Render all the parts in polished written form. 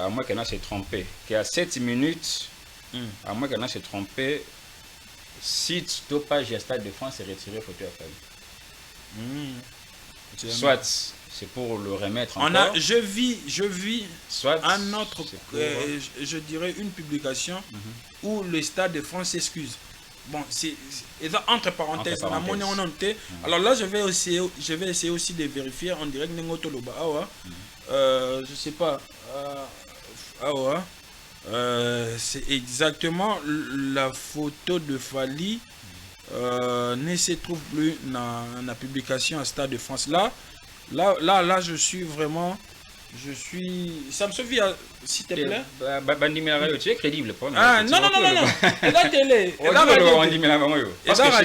à moins qu'elle s'est trompée, qu'à 7 minutes, à moins qu'elle s'est trompée, si stoppage à Stade de France est retiré, photo à Fali. Soit c'est pour le remettre encore. Je vis soit un autre, je dirais une publication où le Stade de France s'excuse. Bon, c'est entre parenthèses. Alors là, je vais essayer aussi de vérifier en direct. Je sais pas. C'est exactement la photo de Fali. Ne se trouve plus dans la publication à Stade de France. Là, je suis vraiment. Ça me suffit, s'il te plaît. Tu es crédible. Ah, non. Et la télé.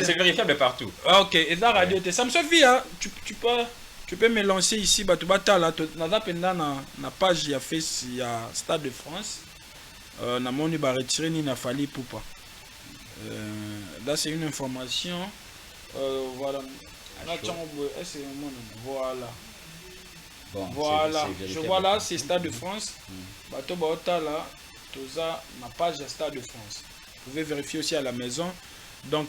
C'est vérifiable partout. Ok, et la radio, ça me suffit. Tu peux me lancer ici. Na page, il y a fait Stade de France. Na moni ba retirer ni na Fali Poupa. Là, c'est une information. Voilà. Voilà. Bon, voilà, je vois là, c'est Stade de France. Bateau Baota là, Toza, ma page de Stade de France. Vous pouvez vérifier aussi à la maison. Donc,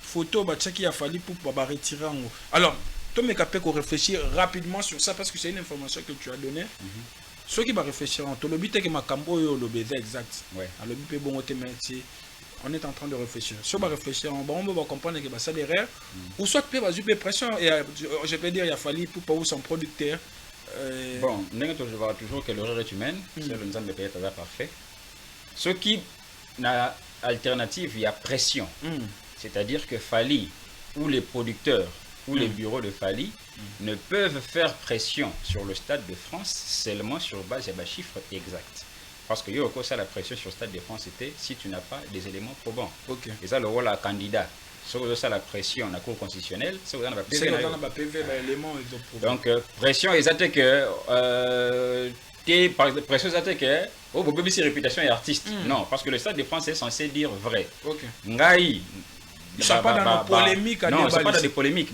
photo, qui a fallu pour retirer en haut. Alors, toi, mes capés, qu'on réfléchir rapidement sur ça parce que c'est une information que tu as donnée. Ceux qui vont réfléchir en tout, le but est que ma cambo est le baiser exact. Le but est bon, on est en train de réfléchir. Si on va réfléchir, on va comprendre que ça derrière, ou soit tu peux pression, et je peux dire, il a fallu pour pas son producteur. Bon, je vois toujours que l'erreur est humaine, c'est le nzambe peut être parfait. Ce qui n'a alternative, il y a pression. C'est-à-dire que Fali, ou les producteurs, ou les bureaux de Fali, ne peuvent faire pression sur le Stade de France seulement sur base de chiffres exacts. Parce que la pression sur le Stade de France était si tu n'as pas des éléments probants. Et ça, le rôle à candidat. Ça, la pression en la Cour constitutionnelle, c'est dans la PV. Donc, pression exacte que. Pression exacte que. Oh, vous pouvez dire réputation et artiste. Non, parce que le Stade de France est censé dire vrai. Ngai. Ils ne sont pas dans la polémique. Non, ce n'est pas dans des polémiques.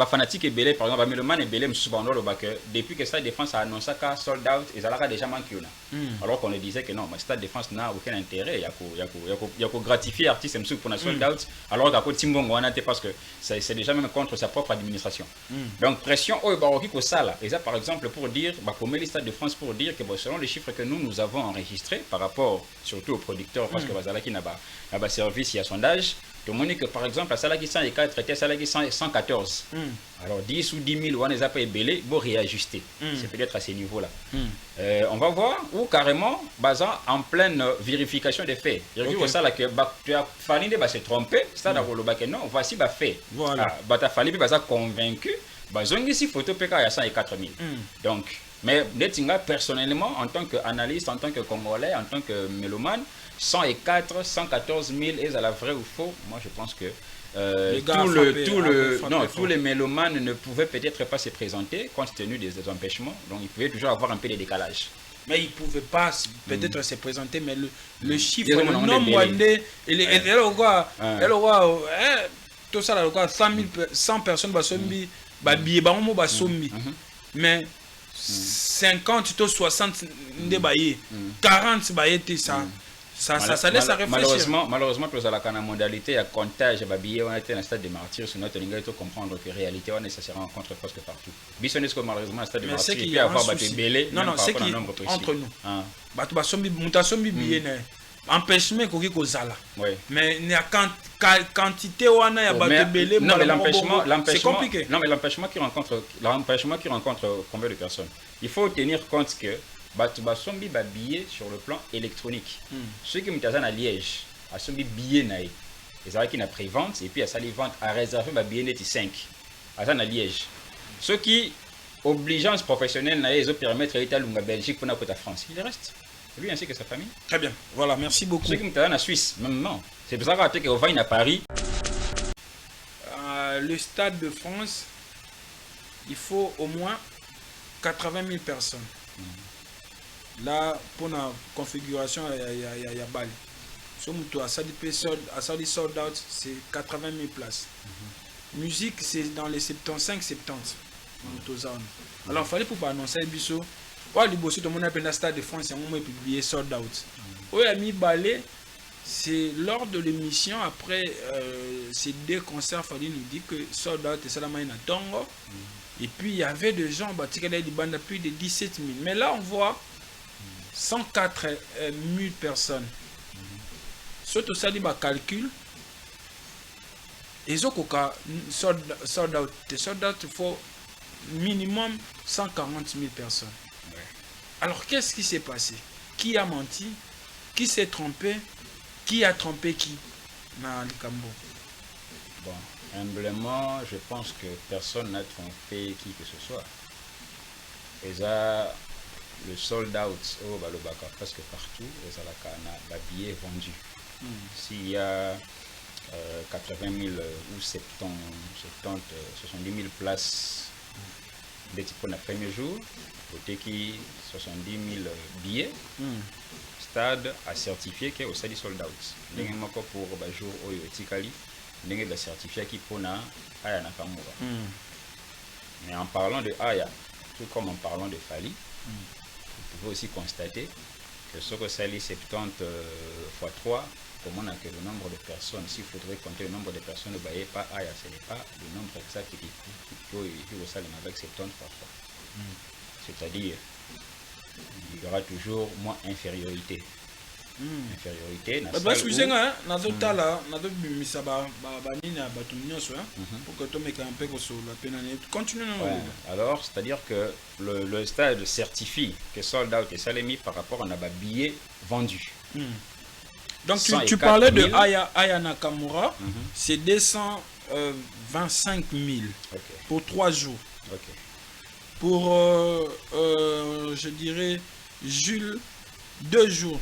Fanatique et Belé, par exemple, Mélomane et Belé, depuis que le Stade de France a annoncé qu'à sold out, ils ont déjà manqué. Alors qu'on le disait que non, le Stade de France n'a aucun intérêt. Il y a qu'à gratifier l'artiste pour la sold out, alors qu'à côté Timbongo, parce que c'est déjà même contre sa propre administration. Donc, pression, et ça, par exemple, pour dire, comme le Stade de France, pour dire que selon les chiffres que nous avons enregistrés par rapport surtout aux producteurs, parce que Bazalaki n'a pas service, il y a sondage. Tout le monde dit que par exemple, à Salaki 104 traité à Salaki 114. Alors 10 ou 10 000, on les a pas ébélés, bon réajuster. C'est peut-être à ces niveaux-là. On va voir où carrément, basant en pleine vérification des faits. Il y a ça là que tu as fallu se tromper, c'est là que non, voici les faits. Voilà. Tu as fallu convaincu, ici photo PK à 104 000. Donc, mais personnellement, en tant qu'analyste, en tant que Congolais, en tant que mélomane, 104, 114 000 est à la vraie ou faux. Moi, je pense que tous les mélomanes ne pouvaient peut-être pas se présenter compte tenu des empêchements. Donc, ils pouvaient toujours avoir un peu de décalage. Mais ils ne pouvaient pas peut-être se présenter, mais le chiffre, le nombre tout ça, 100 personnes, mais 50 ou 60 40 ça laisse à réfléchir. Malheureusement, tu as la modalité à comptage, on était dans le stade de martyrs, sur notre ligne, il faut comprendre que la réalité, on est ça se rencontre presque partout. Bisonnesco, malheureusement, le stade de martyrs, il peut y avoir des belés, non, c'est qui entre nous. Empêchement qu'on dit Zala. Mais il y a quantité où on a belé. Non, mais c'est compliqué. Non, mais l'empêchement qui rencontre combien de personnes? Il faut tenir compte que Sombi va billet sur le plan électronique. Ceux qui sont à Liège, à Sombi billet naï. Les arrêts qui n'a pré-vente et puis à sali vente à réserver ma billet net 5 à Liège. Ceux qui obligeance professionnelle naï ils permettre à la Belgique pour la France. Il reste. Lui ainsi que sa famille. Très bien. Voilà, merci beaucoup. Ceux qui sont en Suisse, même non. C'est pour ça qu'on va à Paris. Le Stade de France, il faut au moins 80 000 personnes. Là, pour la configuration, il y a Bali. À Sadi Sold Out, c'est 80 000 places. Musique, c'est dans les 75-70. Alors, il fallait pour annoncer Bisso. Ouais, le boss, tout le monde appelle la Stade de France, c'est un moment publié Sold Out. Oui, ami Balé, c'est lors de l'émission, après ces 2 concerts, Fali nous dit que Sold Out et Salamay Tongo. Et puis il y avait des gens, plus de 17 000. Mais là, on voit 104 000 personnes. Surtout ça, il calcul. Et Sold Out, il faut minimum 140 000 personnes. Ouais. Alors, qu'est-ce qui s'est passé? Qui a menti? Qui s'est trompé? Qui a trompé qui dans le Cambo? Bon, humblement, je pense que personne n'a trompé qui que ce soit. Et ça, le sold out au Balobaka, presque partout, et ça la billets vendus. S'il y a 80 000 ou 70, 70 000 places des types de premier jour, côté qui 70 000 billets, stade a certifié qu'il y a aussi des sold out. Nous avons pour le jour où il y a certifié qui pour Aya Nakamura. Mais en parlant de Aya, tout comme en parlant de Fali, vous pouvez aussi constater que ce que ça 70 x 3, comment on a que le nombre de personnes, s'il faudrait compter le nombre de personnes, ne voyez pas Aya, ce n'est pas le nombre exact qui est avec 70 x 3. C'est-à-dire, il y aura toujours moins infériorité. Infériorité, pour que tu mettes un peu sur la peine. Continue. Alors, c'est-à-dire que le stade certifie que sold out et Salemi par rapport à un billet vendu. Donc tu parlais de Aya Nakamura, c'est 225 000 pour 3 jours. Pour, je dirais, Jules, 2 jours.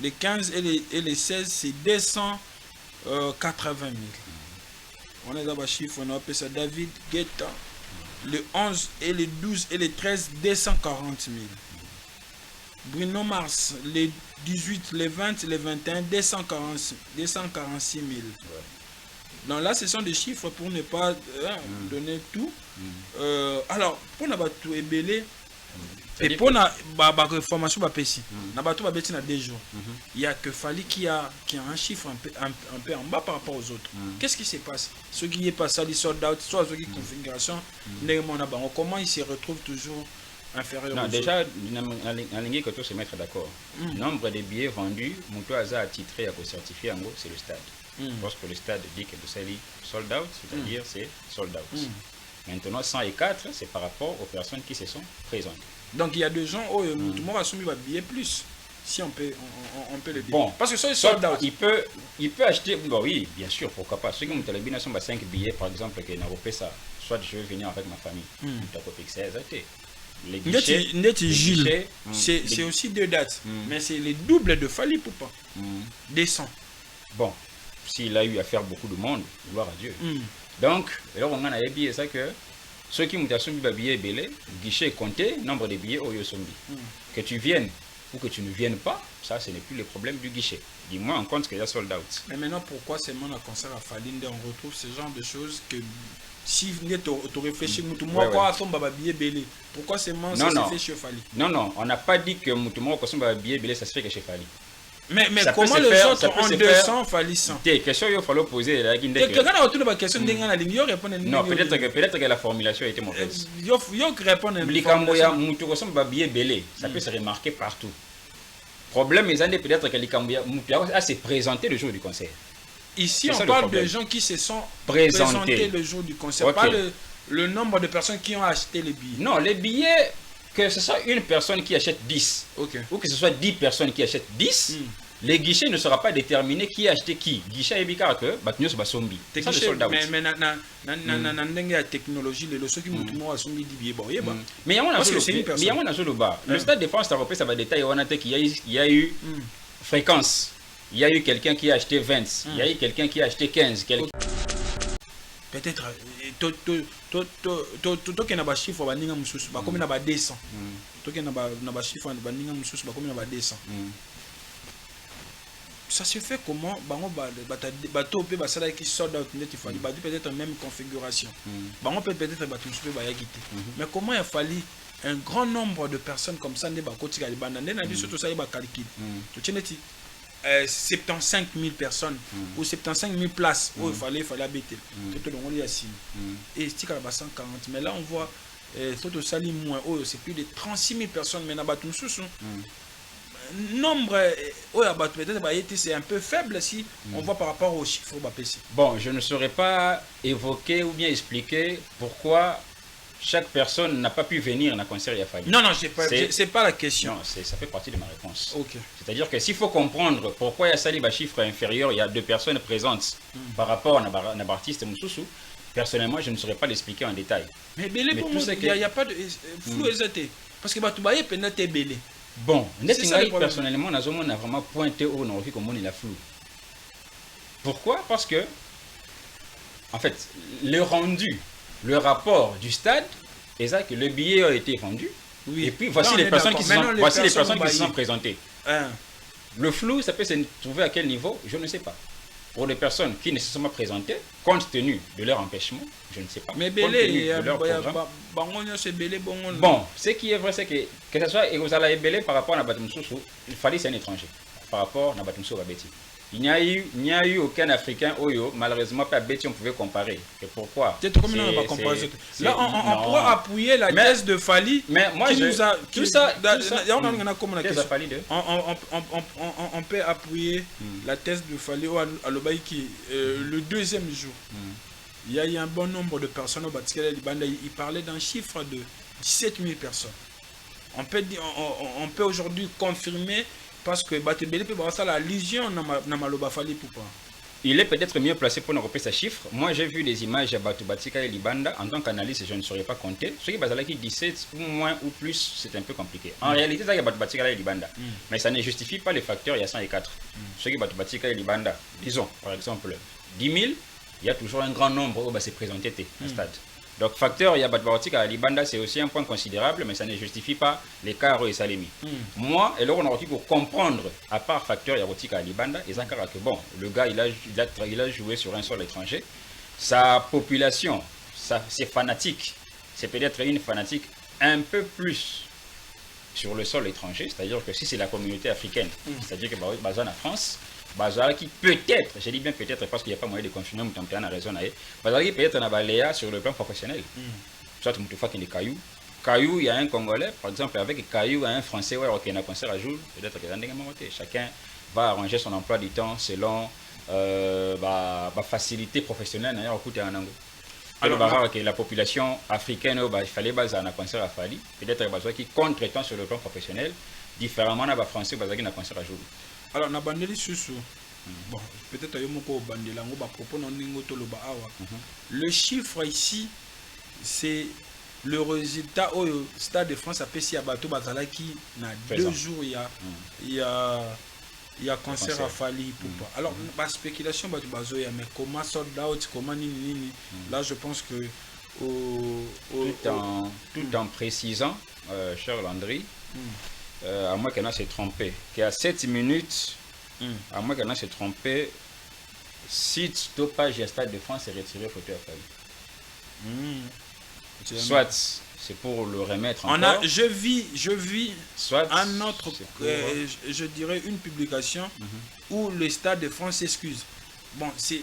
Les 15 et les 16, c'est 280 000. On est dans le chiffre, on appelle ça David Guetta. Le 11 et les 12 et les 13, 240 000. Bruno Mars, les 18, les 20, les 21, 246 000. Donc là, ce sont des chiffres pour ne pas donner tout. Alors, pour ne pas tout ébélé, et pour la formation, il y a 2 jours. Il y a que Fali qui a un chiffre un peu en bas par rapport aux autres. Qu'est-ce qui se passe? Ceux qui est passé à sold out, soit ceux qui configuration, comment ils se retrouvent toujours inférieurs? Non, déjà, la ligne que tout se mettre d'accord. Le nombre de billets vendus, Moutouaza a titré à certifier en gros, c'est le stade. Lorsque le stade dit que c'est sold out, c'est-à-dire c'est sold out. Maintenant, 104, c'est par rapport aux personnes qui se sont présentées. Donc il y a des gens où tout le monde va soumettre un billet plus, si on peut le dire. Bon, parce que ça est sold out. Il peut acheter, bon, oui, bien sûr, pourquoi pas. Ceux qui ont télévision sont 5 billets, par exemple, qui n'ont pas ça. Soit je veux venir avec ma famille, les guichets, c'est aussi 2 dates, mais c'est les doubles de Fali Poupa. 200. Bon, s'il a eu à faire beaucoup de monde, gloire à Dieu. Donc, alors on a dit ça que ceux qui ont des billets belés, guichet est compté, nombre de billets au Yosombi. Que tu viennes ou que tu ne viennes pas, ça ce n'est plus le problème du guichet. Dis-moi en compte qu'il y a sold out. Mais maintenant, pourquoi seulement dans le concert à Falinde, on retrouve ce genre de choses que si tu réfléchis, pourquoi seulement ça se fait chez Fali? Non, on n'a pas dit que Moutoumou a billet belé, ça se fait que chez Fali. Mais comment les autres ont 200 Fali 100? Des questions qu'il faut poser. Quelqu'un a autour de la question de non, peut-être que la formulation a été mauvaise. Il répond à Likamboya, Moutoumou a billet belé, ça peut se remarquer partout. Problème, peut-être que Likamboya a se présenté le jour du concert. Ici, on parle de gens qui se sont présentés le jour du concert, pas le nombre de personnes qui ont acheté les billets. Non, les billets, que ce soit une personne qui achète 10, ou que ce soit 10 personnes qui achètent 10, les guichets ne sera pas déterminé qui a acheté qui. Guichet et bikar que Batnios Basombi. Mais la technologie, les leçons qui montrent à Sombi dit mais il y a un seul bas. Le stade de France, ça repose à détail. On a dit qu'il y a eu fréquence. Il y a eu quelqu'un qui a acheté 20, il y a eu quelqu'un qui a acheté 15. Peut-être, tout qui n'a pas chiffre, va n'inga moussous, va comme il n'a pas 200. Tout qui n'a pas chiffre, va n'inga moussous, va comme il n'a pas 200. Ça se fait comment? Bateau peut passer qui sort out, il faut peut-être même configuration. On peut peut-être mais comment il a fallu un grand nombre de personnes comme ça ne bakoti ka libanda ndena biso to ça ba calcul to tieneti 75 000 personnes ou 75 000 places où il fallait habiter tout le monde y a signé et c'est 140 mais là on voit tout sali moins c'est plus de 36 000 personnes mais na batum sous nombre peut-être c'est un peu faible si on voit par rapport aux chiffres BAPC. Bon, je ne saurais pas évoquer ou bien expliquer pourquoi chaque personne n'a pas pu venir à un concert Yafali. Non, c'est pas la question. Non, ça fait partie de ma réponse. Okay. C'est-à-dire que s'il faut comprendre pourquoi il y a sali un chiffre inférieur, il y a 2 personnes présentes par rapport à un artiste Moussoussou, personnellement, je ne saurais pas l'expliquer en détail. Mais belé pour moi, il n'y a pas de flou hésité. Parce que Batoubaye peut être belé. Bon, personnellement, on a vraiment pointé au nom comme il a flou. Pourquoi? Parce que, en fait, le rendu, le rapport du stade, est ça que le billet a été vendu. Oui. Et puis voici les personnes qui se sont présentées. Le flou, ça peut se trouver à quel niveau? Je ne sais pas. Pour les personnes qui ne se sont pas présentées, compte tenu de leur empêchement, je ne sais pas. Mais belé, bon, ce qui est vrai, c'est que ce soit Egozala et Belé par rapport à Nabatumsou, il fallait c'est un étranger. Par rapport à Nabatumsou Babeti. Il n'y a eu aucun Africain, Oyo, malheureusement, pas Betty, on pouvait comparer. Et pourquoi? Là, on pourra appuyer la thèse de Fali. Mais moi, tout ça, on peut appuyer la thèse de Fali à l'Obaïki le deuxième jour. Il y a eu un bon nombre de personnes au Batikele Libanda. Il parlait d'un chiffre de 17 000 personnes. On peut aujourd'hui confirmer. Parce que Batebele peut avoir ça la légion dans Maloba Fali pourquoi. Il est peut-être mieux placé pour nous repérer ces chiffres. Moi, j'ai vu des images à Batubatika et Libanda. En tant qu'analyste, je ne saurais pas compter. Ceux qui 17 ou moins ou plus, c'est un peu compliqué. En réalité, ça y a Batubatika et Libanda. Mais ça ne justifie pas les facteurs, il y a 104. Ceux qui Batubatika et Libanda, disons, par exemple, 10 000, il y a toujours un grand nombre où c'est présenté au stade. Donc, facteur, il y a Batbaotika à Libanda, c'est aussi un point considérable, mais ça ne justifie pas l'écart et Salemi. Moi, et là, on a dit pour comprendre, à part facteur, il y a Rotika à Libanda, et Zankara que bon, le gars, il a joué sur un sol étranger. Sa population, ses fanatiques, c'est peut-être une fanatique un peu plus sur le sol étranger, c'est-à-dire que si c'est la communauté africaine, c'est-à-dire que basé en France, Bazar qui peut-être, je dis bien peut-être parce qu'il n'y a pas moyen de confirmer, mais on a raison, Bazar qui peut-être un baléa sur le plan professionnel. Soit tu fais qu'il y a Caillou. Caillou, il y a un Congolais, par exemple, avec Caillou, un Français, qui a un concert à jour, peut-être qu'il y a un chacun va arranger son emploi du temps selon la facilité professionnelle d'ailleurs au côté en anglais. Alors, que la population africaine, il fallait baser un concert à Fali, peut-être qui contre-temps sur le plan professionnel, différemment des Français, qui a un concert à jour. Alors, na bandeli susu. Bon, peut-être yomoko bandela ngo ba propos non ningo to loba awa. Le chiffre ici, c'est le résultat au Stade de France a pesi à bateau bazalaki na 2 jours il y a concert à Fali pour pas. Alors, la spéculation bateau bazoya mais comment sold out, comment nini. Là, je pense que tout en précisant, cher Landry, à moins qu'elle s'est trompé, qu'à 7 minutes, à moins qu'elle s'est trompé, si stoppage à Stade de France est retiré, photo à Fali. Soit c'est pour le remettre encore. Je vis soit un autre, je dirais une publication où le Stade de France s'excuse. Bon, c'est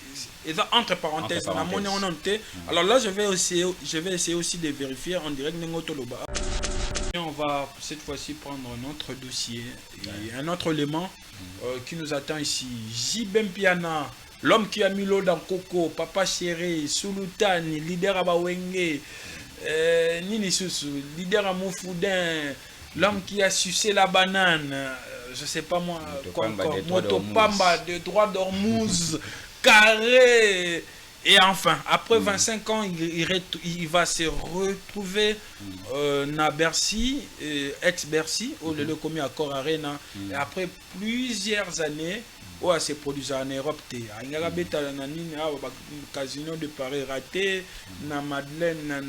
entre parenthèses, alors là je vais essayer aussi de vérifier en direct Nengotoloba. On va cette fois-ci prendre un autre dossier et un autre élément qui nous attend ici. Jibem Piana, l'homme qui a mis l'eau dans Coco, Papa Chéri, Sulutani, leader à Bawenge, Nini Susu, leader à Moufoudin, l'homme qui a sucé la banane, je sais pas moi, Motopamba, de droit d'Ormuz, Carré. Et enfin, après 25 ans, il va se retrouver à Bercy, ex-Bercy, au lieu de commis à Cor Arena. Et après plusieurs années, où elle s'est produite en Europe. Il y a casino de Paris raté, na Madeleine,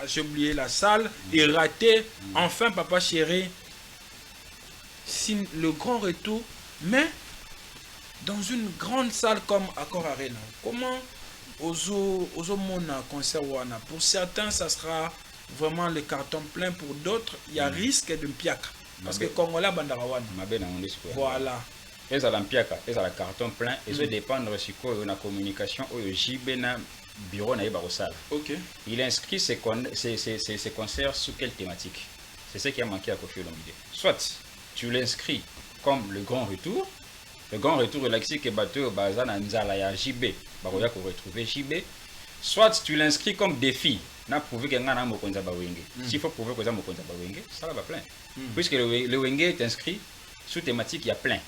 j'ai oublié la salle, et raté. Enfin, Papa Chéri signe le grand retour, mais dans une grande salle comme Accor Arena. Comment Ozo Mona concert wana? Pour certains, ça sera vraiment le carton plein. Pour d'autres, il y a risque de mpiaka. Parce que Congolais bandarawana. Voilà. Et ça l'ampiaka, et ça la carton plein, et ça dépendre si quoi on a communication ou JB na bureau na barosal. OK. Il inscrit ses concerts sous quelle thématique? C'est ce qui a manqué à Kofi Olomide. Soit tu l'inscris comme le grand retour. Le grand retour relaxé que bateau bazan anzala ya JB, baroya ko retrouver JB. Soit tu l'inscris comme défi, n'a prouvé que ngana mokonza ba wenge. S'il faut prouver que ça mokonza ba wenge, ça va plein. Puisque le wenge est inscrit sous thématique, il y a plein.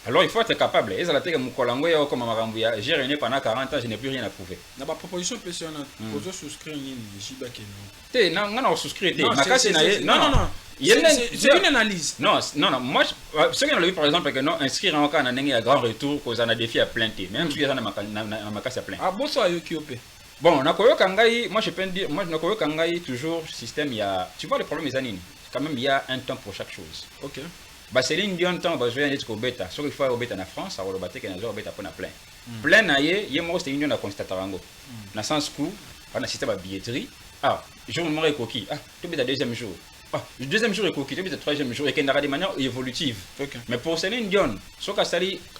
Alors il faut être capable. Et ça la tête mukolango ya comme marambuya, j'ai régné pendant 40 ans, je n'ai plus rien à prouver. Na ba proposition personnelle, poser souscrire ni JB que non. Té ngana souscrire té. Non. C'est une analyse. Non, moi, ce qu'on a vu par exemple, que non, inscrire en cas à grand retour, qu'on a défi à plein thé, même si il y a un casse à plein. Ah, bon, ça, Yokiopé. Bon, Nakoyo Kangai, moi je peux dire, moi Nakoyo Kangai, toujours, système, il y a, tu vois le problème des années, quand même, il y a un temps pour chaque chose. Ok. Bah, c'est l'une d'un temps, bah, je vais aller au bêta, sauf qu'il faut au bêta en France, alors le bâté qu'il y a un bêta pour plein. Plein, il y a moi, c'est une union à constater. Dans le sens où, on a un système de billetterie, jour numéro coquille, tu es le deuxième jour. Le deuxième jour est coquille, le troisième jour, et qu'il y a de manière évolutive. Okay. Mais pour Céline Dion, ce qu'on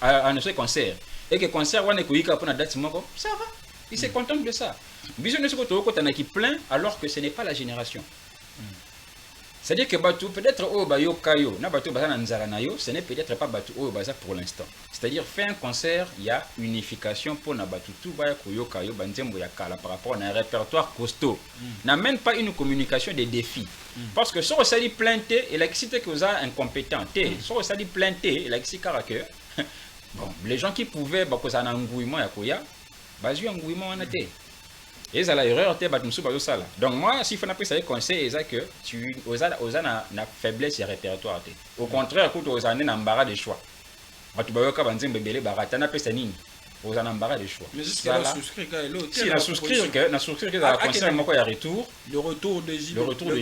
a un concert, et que le concert, on est coquille pour la date, ça va. Il se contente de ça. Bisous ne se contente qui plein alors que ce n'est pas la génération. C'est-à-dire que Batou, peut-être au Bayo Kayo, na Batou Bazana Nzaranayo, ce n'est peut-être pas Batou au Baza pour l'instant. C'est-à-dire, faire un concert, il y a unification pour na Batou tout Baya Koyo Kayo, Banzembo Yakala par rapport à un répertoire costaud. N'amène pas une communication des défis. Parce que si on s'est dit planté, il a excité que vous êtes incompétent. Si on s'est dit planté, il a excité que bon, les gens qui pouvaient, parce que ça a un engouillement à Koya, Bazu engouillement en été. Et ça la erreur te battu sur ça là. Donc moi s'il faut n'appeler ça conseil c'est que tu aux na faiblesse et répertoire te. Au contraire écoute aux années n'embarras de choix. Batu bayoka banzembe belé barata na pesa nini. Aux embarras de choix. Mais jusqu'à la souscrire quand elle si la souscrire que la conseil moi quoi y a retour. Le retour de JB. Le retour de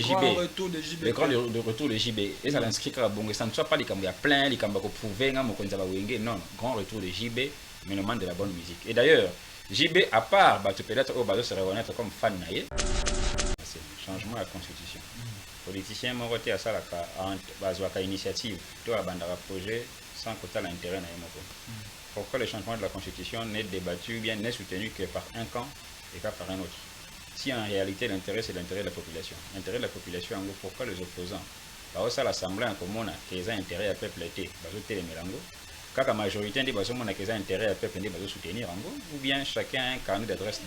JB. Le grand retour de JB. Et ça l'inscrit que bon ça ne soit pas les cambia plein les cambia ko prouver nga mokonza ba wenge non, grand retour de JB mais le man de la bonne musique. Et d'ailleurs JB, à part, peut-être au se reconnaître comme fan naïe, c'est le changement de la constitution. Politicien, mon côté à ça, la initiative, tout à bandara projet, sans quota l'intérêt naïe. Pourquoi le changement de la constitution n'est débattu, bien n'est soutenu que par un camp et pas par un autre? Si en réalité l'intérêt c'est l'intérêt de la population. L'intérêt de la population, en gros, pourquoi les opposants? Parce que l'Assemblée en commun a qu'ils ont intérêt à peuple été, les mélango. Quand la majorité des personnes qui ont intérêt à peuple de soutenir en gros, ou bien chacun a un carnet d'adresse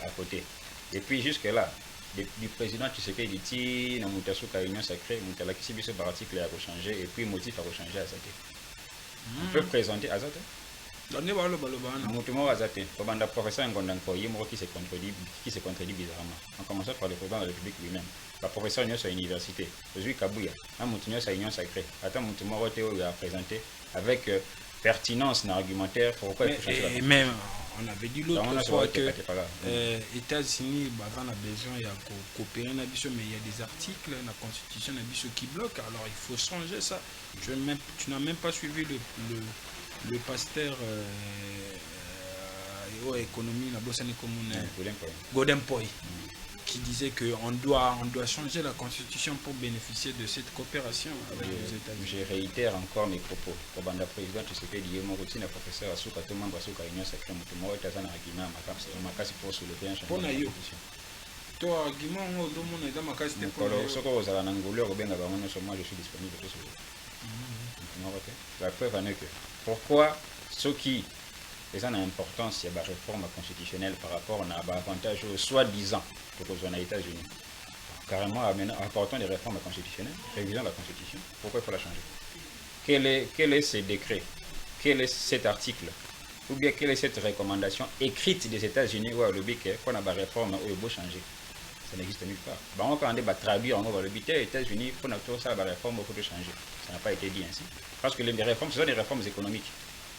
à côté. Et puis jusque-là, du président Tshisekedi dit, dans la Union sacrée, la qui s'est par article a changé et puis motif a changé à Zate. On peut présenter à Zate. Moutoumor à Zate, comme un professeur qui se contredit bizarrement. En commençant par le président de la République lui-même. La professeur à l'université, Ozui Kabouya, un Moutoumor à l'Union sacrée. Attends, Moutoumor a présenté avec pertinence dans l'argumentaire pourquoi il faut changer la constitution. Même on avait dit l'autre fois que États-Unis ont besoin de coopérer, mais il y a des articles dans la constitution qui bloquent, alors il faut changer ça. Tu n'as même pas suivi le pasteur économie la bosse Golden Poi qui disait qu'on doit changer la constitution pour bénéficier de cette coopération avec les États-Unis. Je réitère encore mes propos. Pour le président Tshisekedi, mon routine professeur Asuka, tout le monde va l'Union sacrée, moi, je suis un argument pour soulever un changement de constitution. Toi, argument, moi, je suis disponible pour soulever. La preuve en est que pourquoi ceux qui ont une importance, il y a une réforme constitutionnelle par rapport à l'avantage soi-disant pour les États-Unis. Carrément, apportons des réformes constitutionnelles, révisons la constitution. Pourquoi il faut la changer? Quel est ce décret? Quel est cet article? Ou bien quelle est cette recommandation écrite des États-Unis où le but qu'on a une réforme où il faut changer? Ça n'existe nulle part. Bon, quand on va traduire en le but des États-Unis, pour nous ça la réforme, il faut changer. Ça n'a pas été dit ainsi. Parce que les réformes, ce sont des réformes économiques.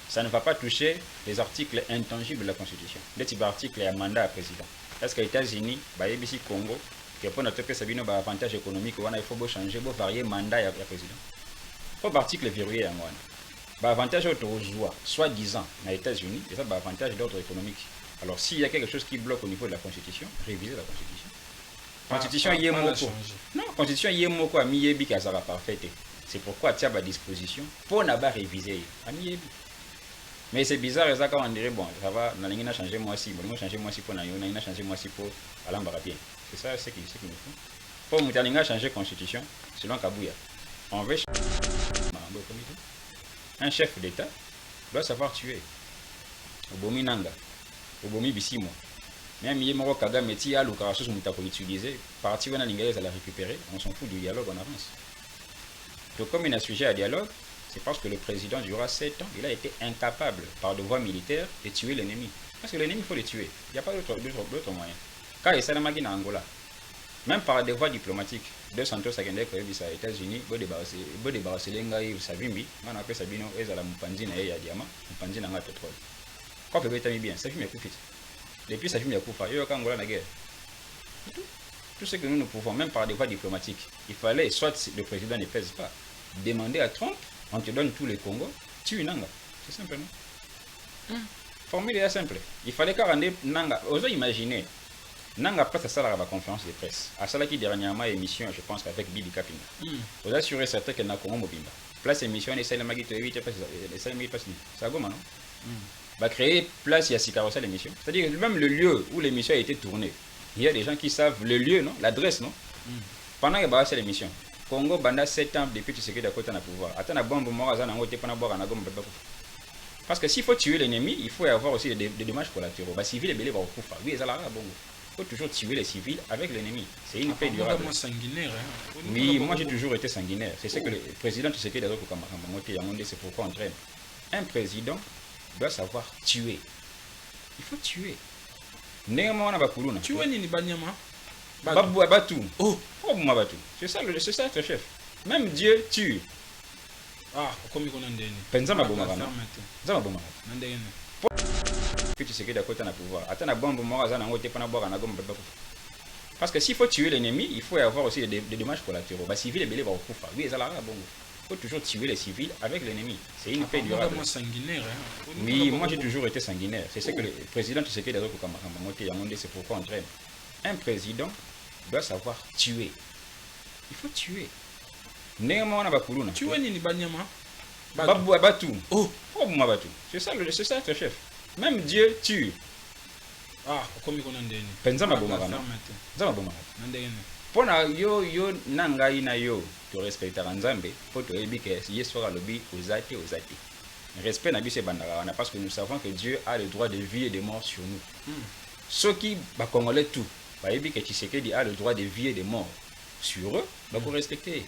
Ça ne va pas toucher les articles intangibles de la Constitution. Les types d'articles, il y a un mandat à président. Est-ce qu'aux États-Unis, ici Congo, qui pour notre pays, ça a un avantage économique, il faut changer, il faut varier mandat à président. Il faut article verrouillé à moi. Avantage soi-disant aux États-Unis, et ça, avantage d'ordre économique. Alors, s'il y a quelque chose qui bloque au niveau de la Constitution, révisez la Constitution. Constitution y est moko. Non, constitution y est moko a miyebi kazara parfaite. C'est pourquoi tu as à disposition pour n'avoir révisé a miyebi. Mais c'est bizarre et ça quand on dirait bon, ça va, on a changé moi si, on a changé moi si pour on a changé moi si pour Alamba bien. C'est ça ce qu'il nous faut. Pour nous on a changé constitution selon Kabouya. On veut un chef d'État doit savoir tuer. Obomi nanga, obomi bisimo. Même Yemoro Kagame Tia ou Karasus Mouta pour utiliser, partir on a l'ingénieur à la récupérer, on s'en fout du dialogue, on avance. Donc comme il y a un sujet à dialogue, c'est parce que le président durant 7 ans, il a été incapable par de voie militaire de tuer l'ennemi. Parce que l'ennemi, il faut le tuer. Il n'y a pas d'autre moyen. Quand il s'est en Angola, même par des voies diplomatiques, de Santos Sakende aux États-Unis, il faut débarrasser les gars, Savimbi, on appelle Sabino, et à la Mpanzina et à Diamant, Mpanzina et pétrole. Quand il est bien, ça fait mes coups. Depuis ça fait mes coups, il y a Angola la guerre. Tout ce que nous pouvons, même par des voies diplomatiques, il fallait, soit le président ne pèse pas, demander à Trump, on te donne tous les Congos, tue Nanga. C'est simple, non? Formule est simple. Il fallait qu'à rendre Nanga. Osez imaginer, Nanga passe à ça la conférence de presse. À ça qui dernièrement émission, je pense qu'avec Bibi Kapinga. Vous assurez certain que Nakongo Mobimba. Place émission, et celle qui te évite, ça go maintenant. Va créer place, il y a Sikarosa l'émission. C'est-à-dire même le lieu où l'émission a été tournée. Il y a des gens qui savent le lieu, non, l'adresse, non. Pendant qu'il y a l'émission, Congo banda 7 ans depuis tu sais que d'accord dans le pouvoir. Attends la bombe mort à n'angote pas boire na gomme baba. Parce que s'il faut tuer l'ennemi, il faut y avoir aussi des dommages collatéraux. Bah civils et belé va au coup. Oui, ça la bongo. Il faut toujours tuer les civils avec l'ennemi. C'est une paix durable. Sanguinaire, hein. Oui, moi j'ai toujours été sanguinaire. C'est ce que le président tu sais que d'accord comme c'est pourquoi on traîne. Un président doit savoir tuer. Il faut tuer. Néanmoins, on a pas tuer ni banyama. Babou Abatou. Oh, Mabatou. C'est ça le chef. Même Dieu tue. Ah, comme il connaît. Penzama Bomara. Zama Bomara. Que tu sais que d'accord dans le pouvoir. Attends la bombe mort à n'angote pas boire na gomme baba. Parce que s'il faut tuer l'ennemi, il faut y avoir aussi des dommages collatéraux. Bah civils et belé va au coup. Oui, ça la bongo. Il faut toujours tuer les civils avec l'ennemi. C'est une paix durable. Sanguinaire, hein. Oui, moi j'ai toujours été sanguinaire. C'est ce que le président tu sais que d'accord comme c'est pourquoi on traîne. Un président doit savoir tuer. Il faut tuer. Néanmoins, on a pas couru. Tuer ni banyama. Babou Abatou. Oh, Mabatou. C'est ça le chef. Même Dieu tue. Ah, comme il connaît. Penzama Bomara. Zama Bomara. Pour na yo nanga ina yo, tu respectes Nzambe, pour te dire que yesora lobi ozate. Respect na bise bandara parce que nous savons que Dieu a le droit de vie et de mort sur nous. Ceux qui ba congolais tout, ba yebi que Tshisekedi a le droit de vie et de mort sur eux, ba pour respecter.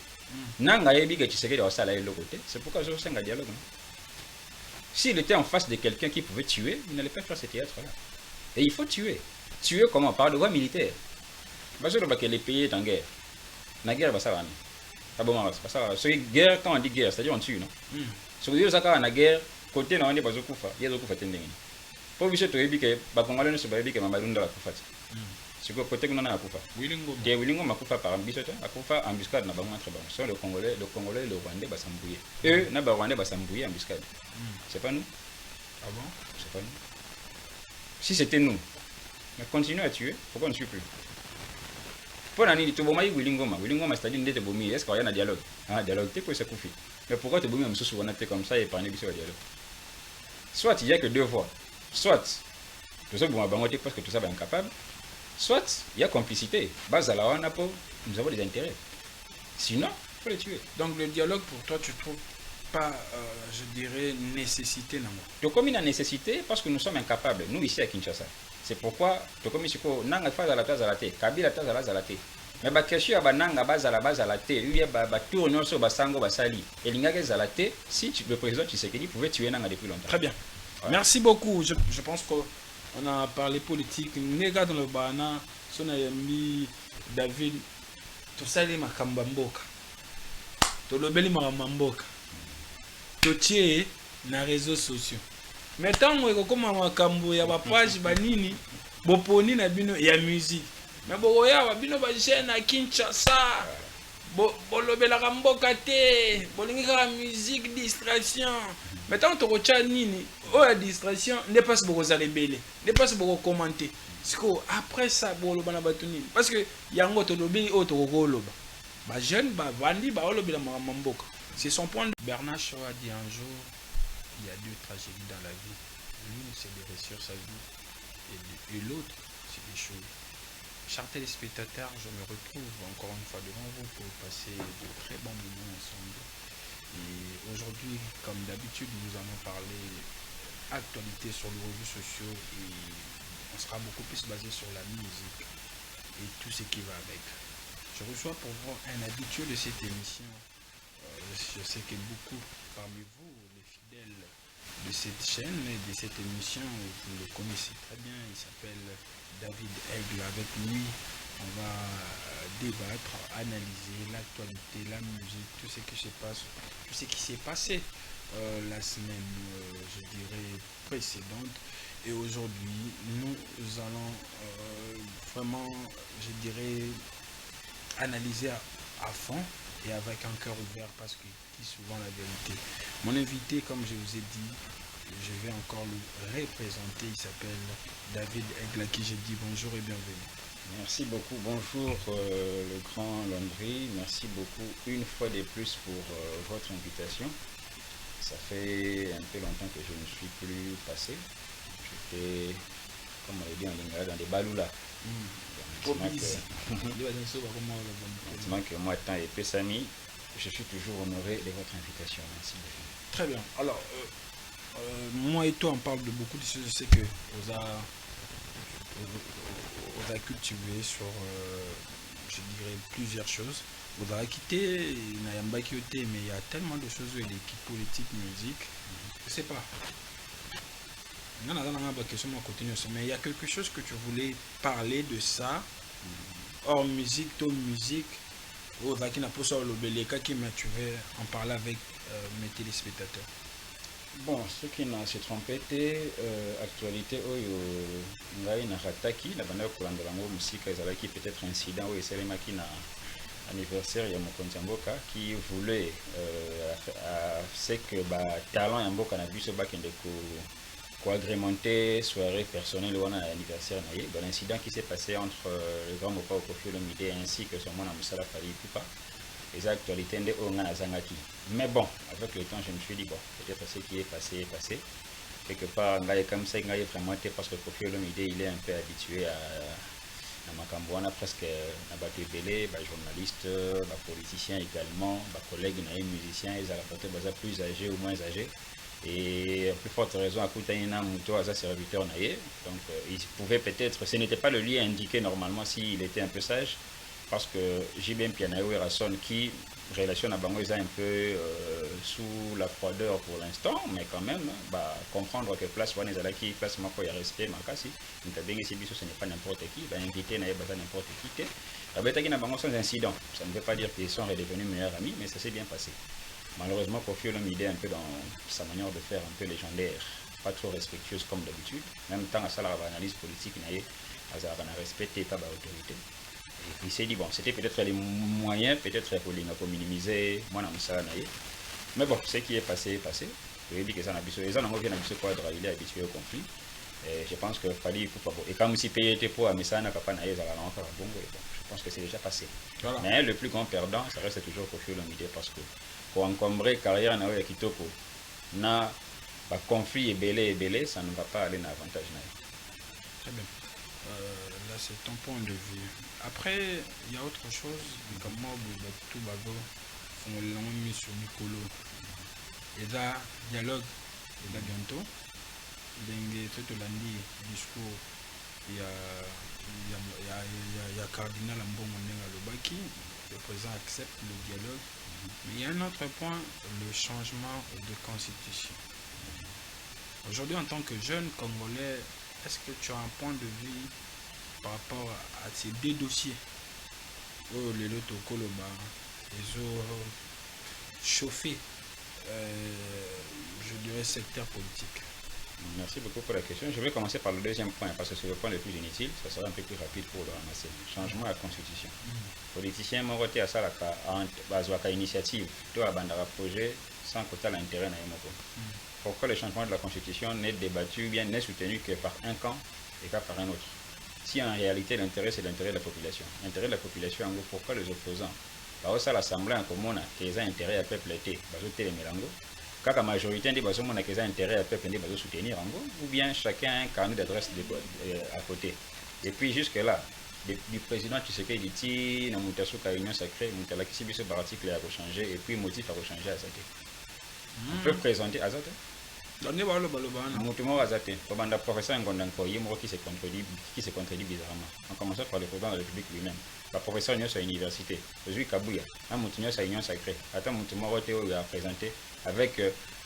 Nanga yebi que Tshisekedi a ça là de côté, c'est pourquoi je suis en dialogue. S'il était en face de quelqu'un qui pouvait tuer, il n'allait pas faire ce théâtre là. Et il faut tuer. Tuer comment? Par de voie militaire. Parce que les pays sont en guerre. La guerre, ça va. Guerre, quand on dit guerre, c'est-à-dire on tue, non? Si vous dites que la guerre, côté on est pas au Koufa, il y a au Koufa tending. Pour vous dire que les Congolais ne sont pas que Mamadou la Koufa. C'est que côté qu'on a à Koufa. Willingo m'a Koufa par ambiscade, à Koufa embuscade n'a pas très bon. Soit le Congolais, le Rwandais va s'embrouiller. Eux, n'a pas Rwandais va s'embrouiller embuscade. C'est pas nous? Ah bon? C'est pas nous. Si c'était nous, mais continuez à tuer, pourquoi on ne tue plus? Pour la nuit, tu vas Willingoma, c'est-à-dire que tu vas est-ce qu'il y a un dialogue? Un dialogue, tu peux se couper. Mais pourquoi tu vas souvent comme ça et parler de dialogue? Soit il n'y a que deux voies. Soit, tout ça, parce que tout ça va incapable. Soit il y a complicité. Base à la ONAPO, nous avons des intérêts. Sinon, il faut les tuer. Donc le dialogue, pour toi, tu trouves pas, je dirais, nécessité? Donc comme il y a nécessité, parce que nous sommes incapables, nous ici à Kinshasa. C'est pourquoi, comme il faut, nanga fa à la place à la tête, kabila place à la tête. Mais la question est nanga base à la tête, il y a tour non sur basango basali. Et l'ingage à la tête, si le président Tshisekedi pouvait tuer nanga depuis longtemps. Très bien. Ouais. Merci beaucoup. Je pense qu'on a parlé politique. Nega dans le bana, son ami David, tout ça les makambamboka. Tout le bel makambamboka. Tout est na réseaux sociaux. Mais tant que comme makambo ya ba page banini boponi na bino ya musique. Mais boya ba bino ba chaîne na Kinshasa. Bolobela mboka te, bolingi ka musique distraction. Mais tant que tu as nini, oh la distraction, ne passe beaucoup à rebelle, ne passe beaucoup commenter. Après ça, bon, le banabatouni. Parce que yango to lobi auto loba. Ba jeune ba vandi ba lobi la mamboka. C'est son point de... Bernard Shaw a dit un jour, il y a deux tragédies dans la vie. L'une c'est de réussir sa vie et l'autre c'est d'échouer. Chers téléspectateurs, je me retrouve encore une fois devant vous pour passer de très bons moments ensemble. Et aujourd'hui, comme d'habitude, nous allons parler actualité sur les réseaux sociaux et on sera beaucoup plus basé sur la musique et tout ce qui va avec. Je reçois pour vous un habitué de cette émission. Je sais que beaucoup parmi vous, les fidèles de cette chaîne et de cette émission, vous le connaissez très bien. Il s'appelle David Aigle. Avec lui, on va débattre, analyser l'actualité, la musique, tout ce qui se passe, tout ce qui s'est passé la semaine, je dirais, précédente. Et aujourd'hui, nous allons vraiment, je dirais, analyser à fond et avec un cœur ouvert parce qu'il dit souvent la vérité. Mon invité, comme je vous ai dit, je vais encore le représenter. Il s'appelle David Aigle, à qui je dis bonjour et bienvenue. Merci beaucoup, bonjour le grand Landry, merci beaucoup une fois de plus pour votre invitation. Ça fait un peu longtemps que je ne suis plus passé. J'étais, comme on l'a dit en lingala, dans des baloulas. Maintenant que moi, temps et Pessami, je suis toujours honoré de votre invitation. Merci beaucoup. Très bien. Alors, moi et toi, on parle de beaucoup de choses. Je sais que on a cultivé sur, je dirais, plusieurs choses. On a quitté, mais il y a tellement de choses, l'équipe politique, musique, je sais pas. Mais il y a quelque chose que tu voulais parler de ça, hors musique, ton musique, tu veux en parler avec mes téléspectateurs. Bon, ce qui n'a se trompé, actualité, ngai na hataki na banda kolanda lango musika ezalaki peut-être incident ou esalemaki na anniversaire ya mokonzi mboka qui voulait c'est que ba talent ya mboka na biso bakende ko agrémenter soirée personnelle ou anniversaire na ye. Bon, l'incident qui s'est passé entre le grand Mopa Koffi Olomide ainsi que son mon Moussala Fally Ipupa. Les actualités de Onga Zangati. Mais bon, avec le temps, je me suis dit, bon, peut-être ce qui est passé est passé. Quelque part, comme ça, vraiment parce que Koffi Olomide, il est un peu habitué à Makamboana, presque à battre belé, journalistes, politiciens également, collègues, musiciens, ils ont plus âgés ou moins âgés. Et à plus forte raison, à Koutaïna, Mouto, à sa serviteur naïe. Donc, il pouvait peut-être, ce n'était pas le lieu indiqué normalement s'il était un peu sage. Parce que JBM Pianayo et Rasson qui relation à Bango est un peu sous la froideur pour l'instant, mais quand même, comprendre que place qui place ma il y a respect, makasi, ce n'est pas n'importe qui, inviter n'importe qui. Sans incident, ça ne veut pas dire qu'ils sont redevenus meilleurs amis, mais ça s'est bien passé. Malheureusement, Koffi Olomide est un peu dans sa manière de faire un peu légendaire, pas trop respectueuse comme d'habitude. Même temps, à ça, l'analyse politique, il a respecté pas l'autorité. Et il s'est dit, bon, c'était peut-être les moyens, peut-être pour minimiser moi mais bon, ce qui est passé est passé. Je dis que ça n'a pas il est habitué au conflit. Et je pense que Fally Ipupa, et comme si payé était pour mais ça n'a pas je pense que c'est déjà passé. Voilà. Mais le plus grand perdant, ça reste toujours Koffi Olomide parce que pour encombrer carrière na Kitoko, na conflit et belé, ça ne va pas aller dans l'avantage. Très bien. Là, c'est ton point de vue. Après, il y a autre chose, comme moi, tout bago, on l'a mis sur Nicolo. Et là, dialogue, et là, bientôt, il tout lundi, discours, il y a Cardinal Mbongo Nenga Lobaki, le président accepte le dialogue. Mais il y a un autre point, le changement de constitution. Aujourd'hui, en tant que jeune Congolais, est-ce que tu as un point de vue par rapport à ces deux dossiers? Les lotos Koloba, ils ont chauffé, je dirais, secteur politique. Merci beaucoup pour la question. Je vais commencer par le deuxième point parce que c'est le point le plus inutile. Ça sera un peu plus rapide pour le ramasser. Changement à la constitution. Politicien, mon côté à ça, la initiative, tout abandonner projet sans quota l'intérêt n'a pas. Pourquoi le changement de la constitution n'est débattu, bien n'est soutenu que par un camp et pas par un autre? Si en réalité l'intérêt c'est l'intérêt de la population. L'intérêt de la population, en gros, pourquoi les opposants ça l'Assemblée en commun qui a intérêt à peuple été, quand la majorité des personnes qui ont intérêt à peuple va soutenir en gros, ou bien chacun a un carnet d'adresse à côté. Et puis jusque là, du président Tshisekedi dit na mutasu ka union sacrée, mutala kisi biso article a changer et puis motif a changer à ça. On peut présenter à ça. Mutumo azate, comme le professeur Ngondanko, qui se contredit bizarrement. En commençant par le président de la République lui-même. Le professeur Nyon à l'université, aujourd'hui Kabouya, un Moutinho à l'union sacrée. Attends, Mutumo a présenté avec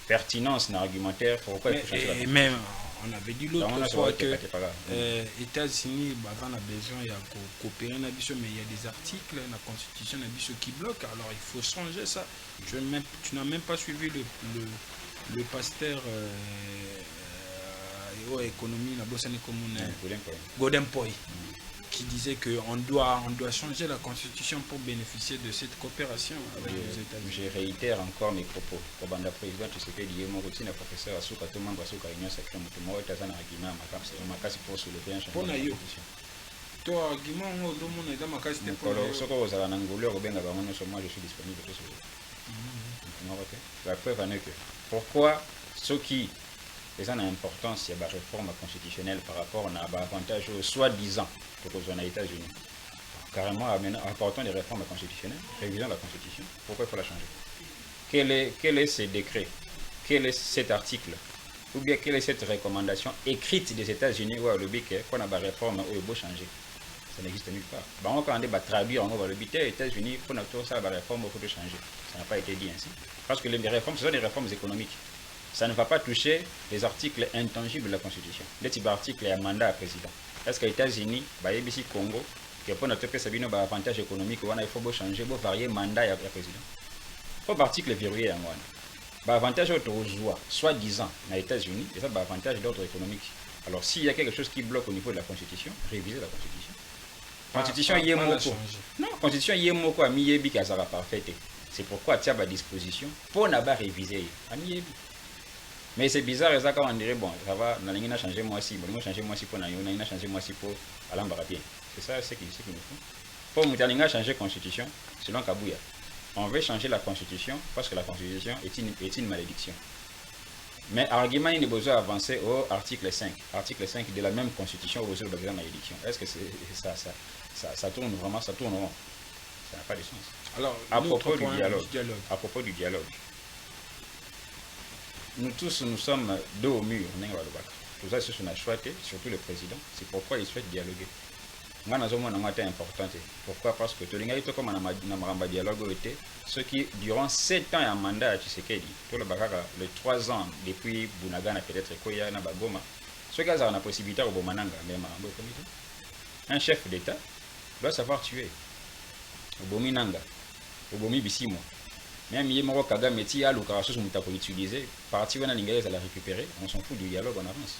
pertinence dans l'argumentaire pourquoi il faut changer la Constitution. Même, on avait dit l'autre fois que les États-Unis ont besoin de coopérer, mais il y a des articles dans la Constitution qui bloquent, alors il faut changer ça. Tu n'as même pas suivi le pasteur économie la bosse commune Golden Poi qui disait qu'on doit changer la constitution pour bénéficier de cette coopération avec les États-Unis. Je réitère encore mes propos. Pour le président Tshisekedi, mon routine professeur Asuka tout le monde va se réunion sacrée mutumo tazana argument makasi pour soulever un changement de constitution. Toi argument on demande dans makasi de pour ce que vous allez en anglais ou bien moi je suis disponible pour soulever. La preuve en est que pourquoi ceux qui ont une importance il y a la réforme constitutionnelle par rapport à l'avantage soi-disant que aux États-Unis. Carrément, apportons des réformes constitutionnelles, révisons la constitution. Pourquoi il faut la changer? Quel est ce décret? Quel est cet article? Ou bien quelle est cette recommandation écrite des États-Unis où le but qu'on a la réforme où il faut changer? Ça n'existe nulle part. Quand on va traduire, on va le but des États-Unis pour notre ça la réforme il faut changer. Ça n'a pas été dit ainsi. Parce que les réformes, ce sont des réformes économiques. Ça ne va pas toucher les articles intangibles de la Constitution. Les articles et un mandat à président. Est-ce que les États-Unis, ici Congo, qui pour notre un avantage économique, il faut changer, il faut varier mandat à président. Pour l'article verrouillé en moi. Avantage soi-disant, aux États-Unis, et ça, avantage d'ordre économique. Alors, s'il y a quelque chose qui bloque au niveau de la Constitution, révisez la Constitution. Constitution Yemoko. Non, Constitution Yemoko a mis Yebi Kazara parfaite. C'est pourquoi tu as à disposition pour ne pas réviser. Mais c'est bizarre, et ça quand on dirait, bon, ça va, on a changé moi aussi, on a changé moi aussi pour Nayo, on a changé moi aussi pour Alain Barabien. C'est ça ce qu'il nous faut. Pour Moutalinga changer la constitution, selon Kabouya, on veut changer la constitution parce que la constitution est une malédiction. Mais argument, il est besoin d'avancer au article 5. Article 5 de la même constitution au besoin de la malédiction. Est-ce que ça tourne vraiment, ça tourne rond? Ça n'a pas de sens. Alors, à propos du dialogue. Nous tous, nous sommes dos au mur. Tout ça, c'est ce qu'on a choisi, surtout le président. C'est pourquoi il souhaite dialoguer. Moi, nous avons un important. Pourquoi? Parce que tout le monde, comme on a dialogue, ceux qui, durant 7 ans, un mandat à Tshisekedi, tout le bagara, les 3 ans depuis Bunagana, peut-être Koya, Nabagoma, ceux qui ont la possibilité au Bomananga, un chef d'État doit savoir tuer. Au Bominanga, au Bomi Bissimo. Même Yemoro Kagame, Tia, le Karasus, on peut utiliser, partir on a l'ingénieur à la récupérer, on s'en fout du dialogue, on avance.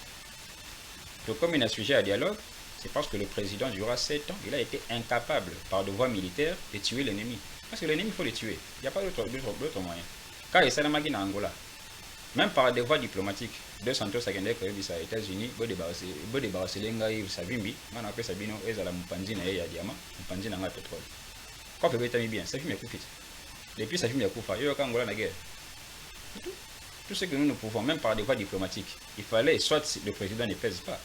Donc, comme il y a un sujet à dialogue, c'est parce que le président, durant 7 ans, il a été incapable, par de voies militaires, de tuer l'ennemi. Parce que l'ennemi, il faut le tuer. Il n'y a pas d'autre moyen. Car il s'est en Angola, même par des voies diplomatiques, de Santos Sakende, qui est aux États-Unis, il faut débarrasser les gars, il Savimbi, on a appelé Sabino, et la Mpanzina et a diamant, Mpanzina a pétrole. Quand on peut bien, Savimbi a coupé. Depuis Savimbi a coupé, il y a Angola la guerre. Tout ce que nous pouvons, même par des voies diplomatiques, il fallait, soit le président ne pèse pas,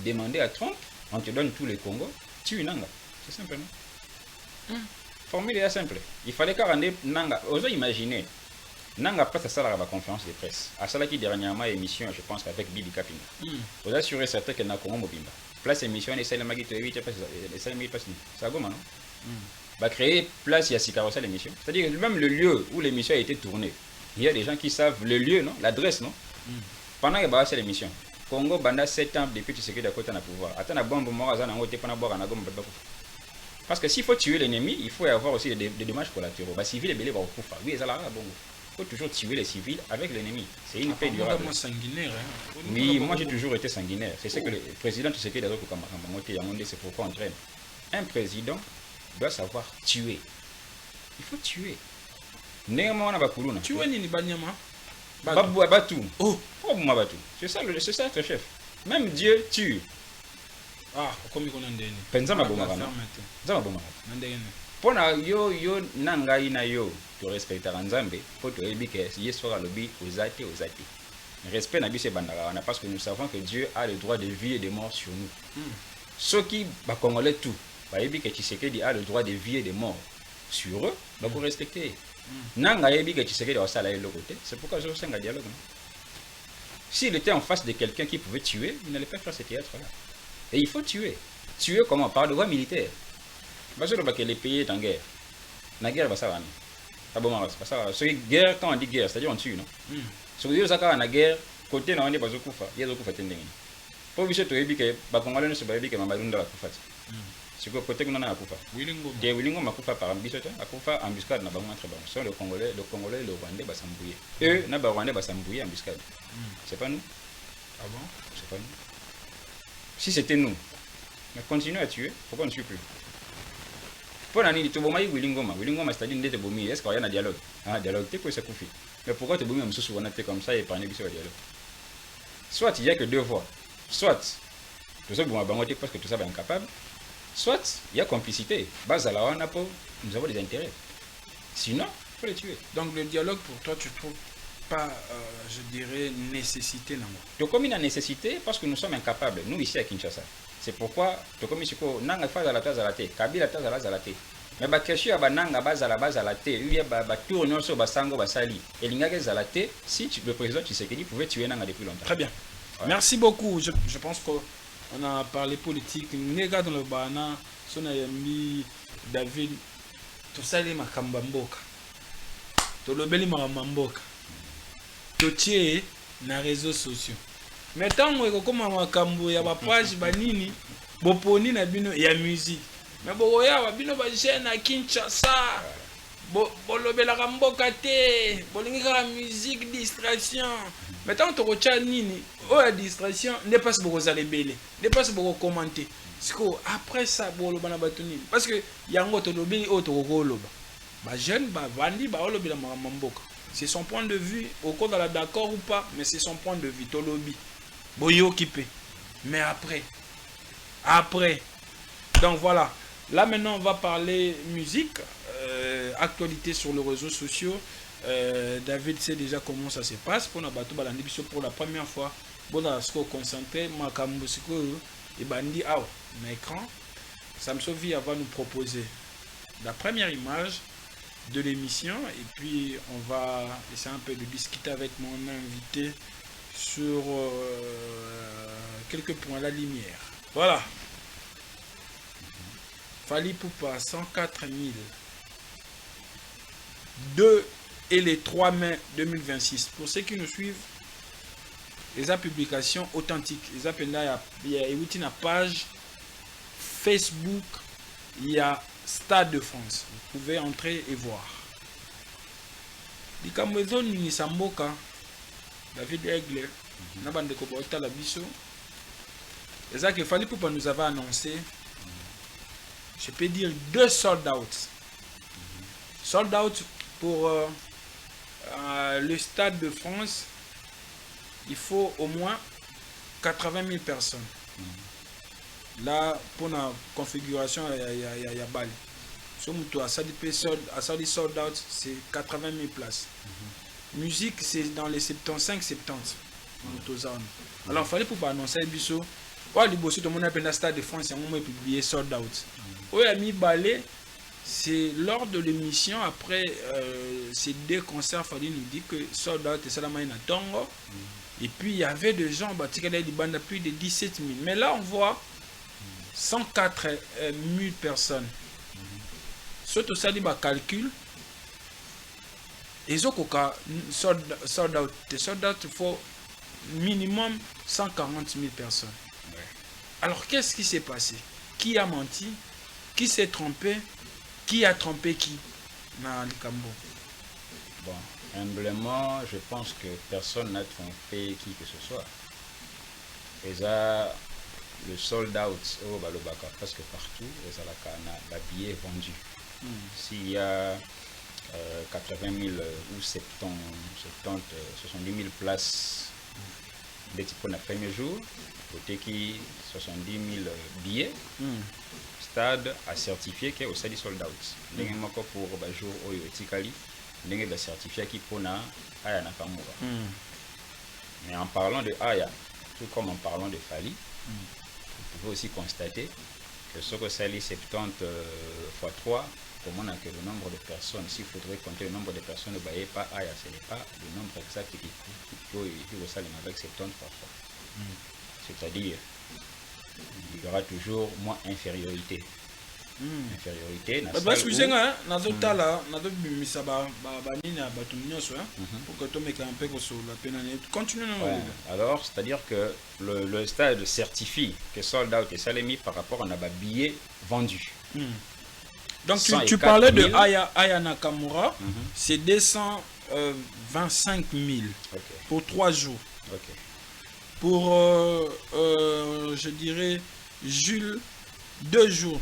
demander à Trump, on te donne tous les Congos, tue Nanga. C'est simplement. Formule est simple. Il fallait qu'à rendre Nanga. Osez imaginer. Nanga presse à ça la conférence de presse. À ça qui dernièrement émission, je pense qu'avec Billy Kapinga. Vous assurez certain qu'elle n'a Congo Mobimba. Place émission, et celle qui te évite, et celle qui passe. Ça va, non? Va créer place, il y a 6 carousels l'émission. C'est-à-dire que même le lieu où l'émission a été tournée, il y a des gens qui savent le lieu, non? L'adresse, non? Pendant qu'il y a l'émission. Congo banda 7 ans depuis que Tshisekedi a côté na pouvoir. Attends la bombe mort à Zanango pas na boire na gomme pas. Parce que s'il faut tuer l'ennemi, il faut y avoir aussi des dommages collatéraux. Bah civils et belé va kufa. Oui, ça là bon. Il faut toujours tuer les civils avec l'ennemi. C'est une paix durable. Moi sanguinaire hein. Oui, moi j'ai toujours été sanguinaire. C'est ce que le président Tshisekedi a dit que c'est pourquoi on traîne. Un président doit savoir tuer. Il faut tuer. Néanmoins on va kuluna. Tuer ni banyama. Batou. Oh, c'est ça être chef. Même Dieu tue. Ah, comme on a dit. Penza mabomaka. Penza mabomaka. Pona yo nangai na yo to respecter Nzambe, faut te dire que si yeso alobi ozati. Respect na biso bandaka wana parce que nous savons que Dieu a le droit de vie et de mort sur nous. Ceux qui ba congolais tout, ba yebi que Tshisekedi a le droit de vie et de mort sur eux, ba ko respecter. Nanga yebi que Tshisekedi osala le côté, c'est pourquoi je senga dialogue. S'il était en face de quelqu'un qui pouvait tuer, il n'allait pas faire ce théâtre là. Et il faut tuer. Tuer comment? Par le droit militaire. Parce que les pays sont en guerre. La guerre, ça va. Guerre, quand on dit guerre, c'est-à-dire on tue, non? Si vous dites que la guerre, côté on est pas au Koufa, il y a au Koufa. Pour vous dire que les Congolais ne sont pas que Mamadou la Koufa. C'est que côté qu'on a Koufa. Willingo m'a Koufa par ambiscade, a Koufa embuscade n'a pas très bon. Soit le Congolais, le Rwandais va s'embrouiller. Eux, n'a pas Rwandais va s'embrouiller embuscade. C'est pas nous. Ah bon? C'est pas nous. Si c'était nous, mais continuez à tuer, pourquoi on ne tue plus? Pour l'année, tu as Willingoma, c'est-à-dire que tu est-ce qu'il y a un dialogue? Un dialogue, tu peux se couper. Mais pourquoi tu as un sous comme ça et pas un dialogue? Soit il n'y a que deux voies. Soit, tout ça, parce que tout ça est incapable. Soit il y a complicité. Nous avons des intérêts. Sinon, il faut les tuer. Donc le dialogue, pour toi, tu trouves pas, je dirais, nécessité non? Donc comme il y a nécessité, parce que nous sommes incapables, nous ici à Kinshasa. C'est pourquoi, comme il nanga fa za la taza la te, kabila taza la te. Mais ba question ya bananga baza la te, il y a ba tour nyonso basango basali. Elinga ke za la te, si le président Tshisekedi pouvait tuer nanga depuis longtemps. Très bien. Ouais. Merci beaucoup. Je pense qu'on a parlé politique. Nega dans le bana, son ami David, tout ça les makamba mboka. To lobeli makamba mboka. To tie na réseaux sociaux. Mais tant que comme makambo ya ba page banini boponi na bino ya musique. Mais boya ba bino ba chaîne na Kinshasa. Bolobela mboka te, bolingi ka musique distraction. Mais tant que tu nini, la distraction n'est pas beaucoup zalebele, n'est pas beaucoup commenter. Après ça boloba na batuni parce que yango to lobi o to koloba. Ba jeune ba vandi ba olobela mboka. C'est son point de vue, au cours de la d'accord ou pas, mais c'est son point de vue, Tolobi. Boyo occupé. Mais après. Donc voilà. Là maintenant, on va parler musique, actualité sur les réseaux sociaux. David sait déjà comment ça se passe. Pour la première fois, bon, on se concentrer, et bandi un écran. Samsovi va nous proposer la première image de l'émission et puis on va essayer un peu de discuter avec mon invité sur quelques points, la lumière. Voilà. Fally Ipupa, 104 000. 2 et les 3 mai 2026. Pour ceux qui nous suivent, les publications authentiques. Il y a une page Facebook, il y a Stade de France. Vous pouvez entrer et voir. Likamwezo ni Samboka, David Egler, Nabandeko Bota Labiso. Et ça que Fally Ipupa nous avait annoncé, je peux dire 2 sold out. Sold out pour le Stade de France, il faut au moins 80 000 personnes. Là, pour la configuration, il y a balle. Si on a sold out, c'est 80 000 places. Musique, c'est dans les 75-70. Alors, il fallait pour annoncer Bisso. Tout le monde appelle le Stade de France, on a publié sold out. Oui, ami Balé, c'est lors de l'émission, après ces 2 concerts, il fallait nous dire que sold out et Salamay Tongo. Et puis il y avait des gens, plus de 17 000. Mais là, on voit 104 000 personnes. Surtout ça, il y a un calcul. Et donc, sold out, il faut minimum 140 000 personnes. Ouais. Alors, qu'est-ce qui s'est passé? Qui a menti? Qui s'est trompé? Qui a trompé qui dans le Cambo? Bon, humblement, je pense que personne n'a trompé qui que ce soit. Et ça, le sold out au Balobaka, presque partout, et ça, la billet vendu. S'il y a 80 000 ou 70, 70 000 places des types pour le premier jour, côté qui 70 000 billets. Stade a certifié que au stade sold out. N'engé moko pour jour oyo etikali, n'engé ba certifié qui pour na Aya Nakamura. Mais en parlant de Aya, tout comme en parlant de Fally, vous pouvez aussi constater que ce que Sali 70 x 3, comment on a que le nombre de personnes, s'il faudrait compter le nombre de personnes, pas Aya, ce n'est pas le nombre exact qui peut avec 70 x 3. C'est-à-dire, il y aura toujours moins infériorité. Infériorité. Excusez-moi, alors, c'est-à-dire que le stade certifie que sold out et Salemi par rapport à un billet vendu. Donc tu parlais de Aya Nakamura, c'est 225 000 pour 3 jours. Pour, je dirais, Jules, 2 jours.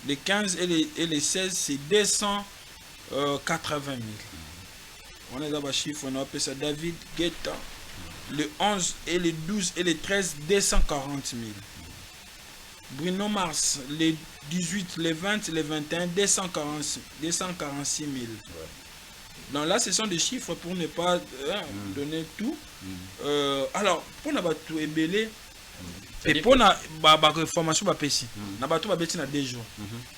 Les 15 et les 16, c'est 280 000. On est dans le chiffre, on appelle ça David Guetta. Le 11 et les 12 et les 13, 240 000. Bruno Mars, les 18, les 20, les 21, 246 000. Donc là, ce sont des chiffres pour ne pas donner tout. Alors, pour ne pas tout ébélé, et pour la réformation, il y a 2 jours.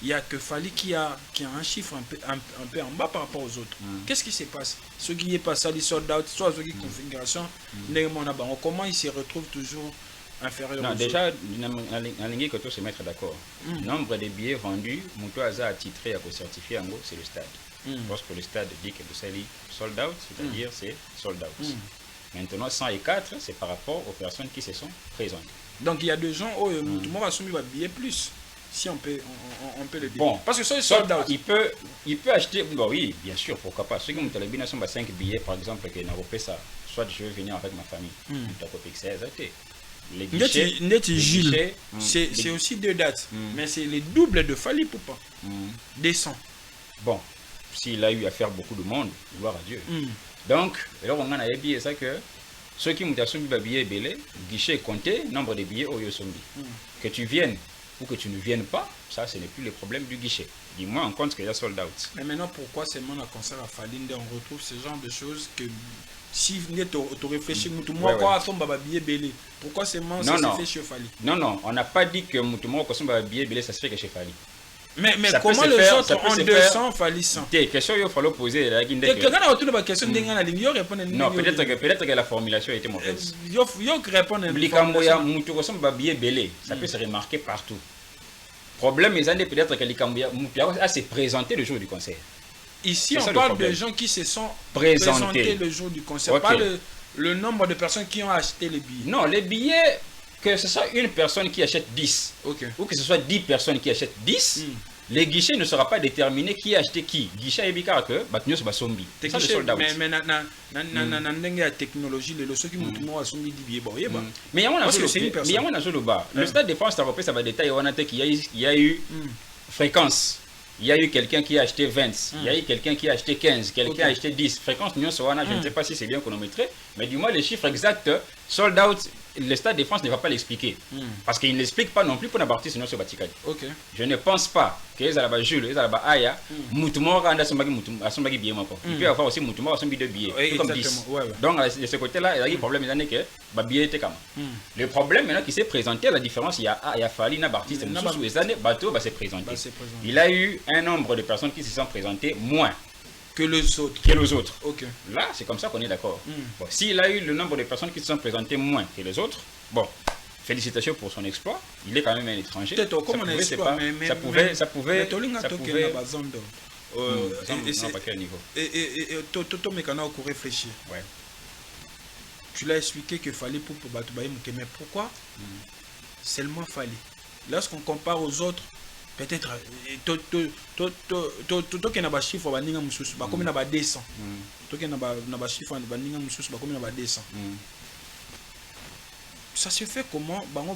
Il n'y a que Fally qui a un chiffre un peu en bas par rapport aux autres. Qu'est-ce qui se passe? Ceux qui n'est pas ça, les sold out, soit ceux qui configuration, comment ils se retrouvent toujours inférieurs? Non, déjà, en ligne que tout se mettre d'accord. Nombre de billets vendus, Moutoaza a titré à certifier en gros, c'est le stade. Lorsque le stade dit que vous allez sold out, c'est-à-dire c'est sold out. Maintenant, 104, c'est par rapport aux personnes qui se sont présentées. Donc il y a des gens où tout le monde va soumettre un billet plus, si on peut le dire. Bon, parce que ça, sold out. Il peut acheter, bon, oui, bien sûr, pourquoi pas. Ceux qui ont télévision sont 5 billets, par exemple, qui n'ont pas ça. Soit je vais venir avec ma famille. Les guichets, Gilles, c'est aussi 2 dates, mais c'est les doubles de Fally Poupa. 200. Bon, s'il a eu à faire beaucoup de monde, gloire à Dieu. Donc, alors on a dit ça que ceux qui ont des billets belés, guichet compté, nombre de billets au Yosombi. Que tu viennes ou que tu ne viennes pas, ça ce n'est plus le problème du guichet. Dis-moi en compte qu'il y a sold out. Mais maintenant, pourquoi seulement un concert à Fally, on retrouve ce genre de choses que si tu réfléchis, pourquoi seulement ça se fait chez Fally? Non, on n'a pas dit que Moutoumou billet belé, ça se fait que chez Fally. Mais comment les autres ont 200, Fally 100? Question il faut poser. Non, peut-être que la formulation a été mauvaise. Ça peut se remarquer partout. Problème est peut-être que l'Ikambuya a se présenté le jour du concert. Ici, on parle de gens qui se sont présentés le jour du concert, pas le nombre de personnes qui ont acheté les billets. Non, les billets, que ce soit une personne qui achète 10, ou que ce soit 10 personnes qui achètent 10, les guichets ne sera pas déterminé qui a acheté qui. Guichet et bika que Batnios Basombi. Mais la technologie, les ceux qui m'ont dit Basombi dit bon, mais il y a un seul bas. Le stade de France, ça va ça va détailler. On a qu'il y a eu fréquence. Il y a eu quelqu'un qui a acheté 20, il y a eu quelqu'un qui a acheté 15, quelqu'un a acheté 10. Fréquence, je ne sais pas si c'est bien chronométré, mais du moins les chiffres exacts, sold out, le Stade de France ne va pas l'expliquer. Parce qu'il ne l'explique pas non plus pour la partie sinon sur Batikali. Je ne pense pas que les Alaba Jules, les Alaba Aya, Moutoumora a son billet. Il peut y avoir aussi Moutoumora a son billet de billets, comme 10. Donc de ce côté-là, il y a eu billet années que le billet était comme. Le problème maintenant qui s'est présenté, la différence, il y a Fally, Nabartiste, sous les années, Bateau va se présenter. Il a eu un nombre de personnes qui se sont présentées moins que les autres. Là, c'est comme ça qu'on est d'accord. Bon, s'il a eu le nombre de personnes qui se sont présentées moins que les autres, bon, félicitations pour son exploit. Il est quand même un étranger. Ça pouvait. Tu l'as expliqué que Fally pour Batoubaï, mais pourquoi seulement Fally? Lorsqu'on compare aux autres, peut-être qui n'a pas chiffre va ninga mususu ba comme na ba 200 to qui n'a pas chiffre va ninga mususu ba comme na ba 200. Ça se fait comment bango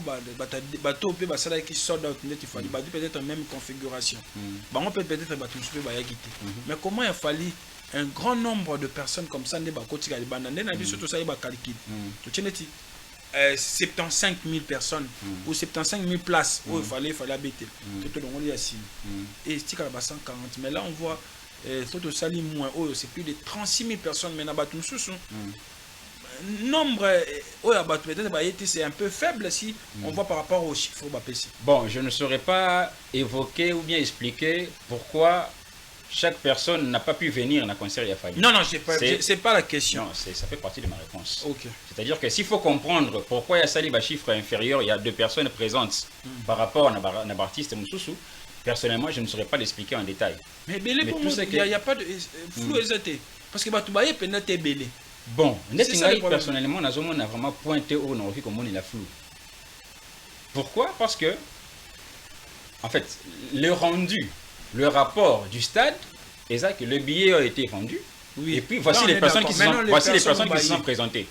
bato pe ba sala qui sold out net il fallait peut-être même configuration bango peut-être ba tout pe ba yakité mais comment il fallait un grand nombre de personnes comme ça, surtout ça, il va calculer. 75 000 personnes ou 75 000 places où il fallait habiter. Et c'est 140. Mais là, on voit c'est plus de 36 000 personnes. Mais nombre c'est un peu faible si on voit par rapport aux chiffres. Bon, je ne saurais pas évoquer ou bien expliquer pourquoi chaque personne n'a pas pu venir à un concert Yafali. Non, c'est pas la question. Non, ça fait partie de ma réponse. Okay. C'est-à-dire que s'il faut comprendre pourquoi il y a sali chiffre inférieur, il y a 2 personnes présentes par rapport à un artiste Moussoussou, personnellement, je ne saurais pas l'expliquer en détail. Mais il n'y a pas de flou hésité. Parce que tu vas peut-être belé. Bon, personnellement, on a vraiment pointé au nord comme on est la flou. Pourquoi? Parce que, en fait, le rendu, le rapport du stade, est ça que le billet a été vendu. Oui. Et puis voici les personnes qui se sont présentées.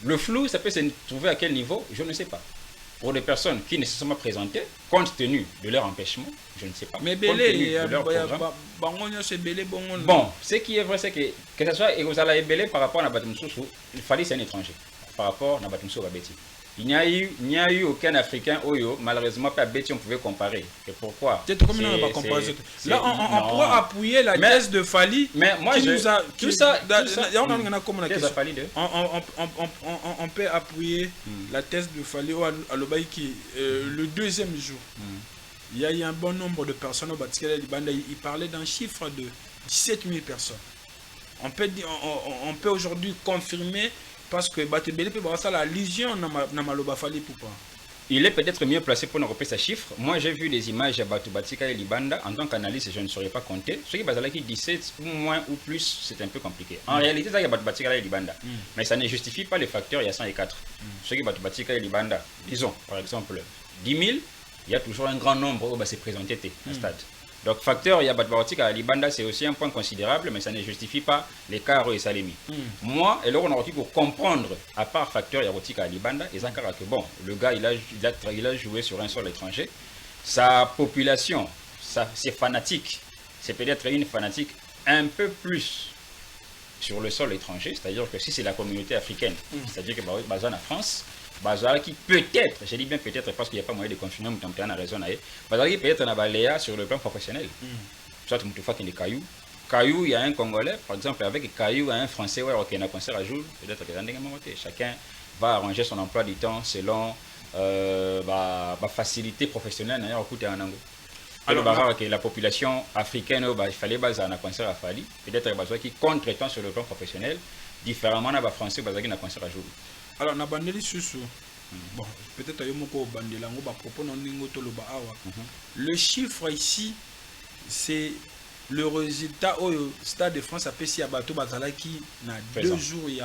Le flou, ça peut se trouver à quel niveau? Je ne sais pas. Pour les personnes qui ne se sont pas présentées, compte tenu de leur empêchement, je ne sais pas. Mais bon, ce qui est vrai, c'est que ce soit Egozala et Belé par rapport à Batumsou, il fallait c'est un étranger. Par rapport à Batumsou Babeti. Il n'y a eu aucun Africain, malheureusement, pas Betty, on pouvait comparer. Et pourquoi? Là, on pourra appuyer la thèse de Fali. Mais moi, on peut appuyer la thèse de Fali à l'Obaïki le deuxième jour. Il y a eu un bon nombre de personnes au Batikele Libanda. Il parlait d'un chiffre de 17 000 personnes. On peut aujourd'hui confirmer. Parce que Batebele peut avoir ça la légion n'a maloba Fali Poupa. Il est peut-être mieux placé pour nous repérer ces chiffres. Moi, j'ai vu les images à Batubatika et Libanda. En tant qu'analyste, je ne saurais pas compter. Ce qui est 17 ou moins ou plus, c'est un peu compliqué. En réalité, ça y a Batubatika et Libanda. Mais ça ne justifie pas les facteurs, il y a 104. Ce qui est Batubatika et Libanda, disons, par exemple, 10 000, il y a toujours un grand nombre où c'est présenté à stade. Donc, facteur, il y a Batbarotika à Libanda, c'est aussi un point considérable, mais ça ne justifie pas l'écart et Salemi. Moi, et là, on a pour comprendre, à part facteur, il y a Rotika à Libanda, et Zakara que bon, le gars, il a joué sur un sol étranger. Sa population, ses fanatiques, c'est peut-être une fanatique un peu plus sur le sol étranger, c'est-à-dire que si c'est la communauté africaine, c'est-à-dire que basée en France, Bazar qui peut-être, je dis bien peut-être parce qu'il n'y a pas moyen de confirmer, mais tu as raison, Bazar qui peut-être un baléa sur le plan professionnel. Soit tu me fais qu'il y a Caillou. Caillou, il y a un Congolais, par exemple, avec Caillou, il y a un Français, qui a un concert à jour, peut-être que chacun va arranger son emploi du temps selon la facilité professionnelle. Alors, que la population africaine, il fallait baser un concert à Fali, peut-être qui contre-temps sur le plan professionnel, différemment, les Français, qui a un concert à jour. Alors, na bandeli susu. Bon, peut-être ayo moko bandela ngo ba propos na ningo to loba awa. Le chiffre ici, c'est le résultat au Stade de France a pesi à bateau bazalaki na 2 jours il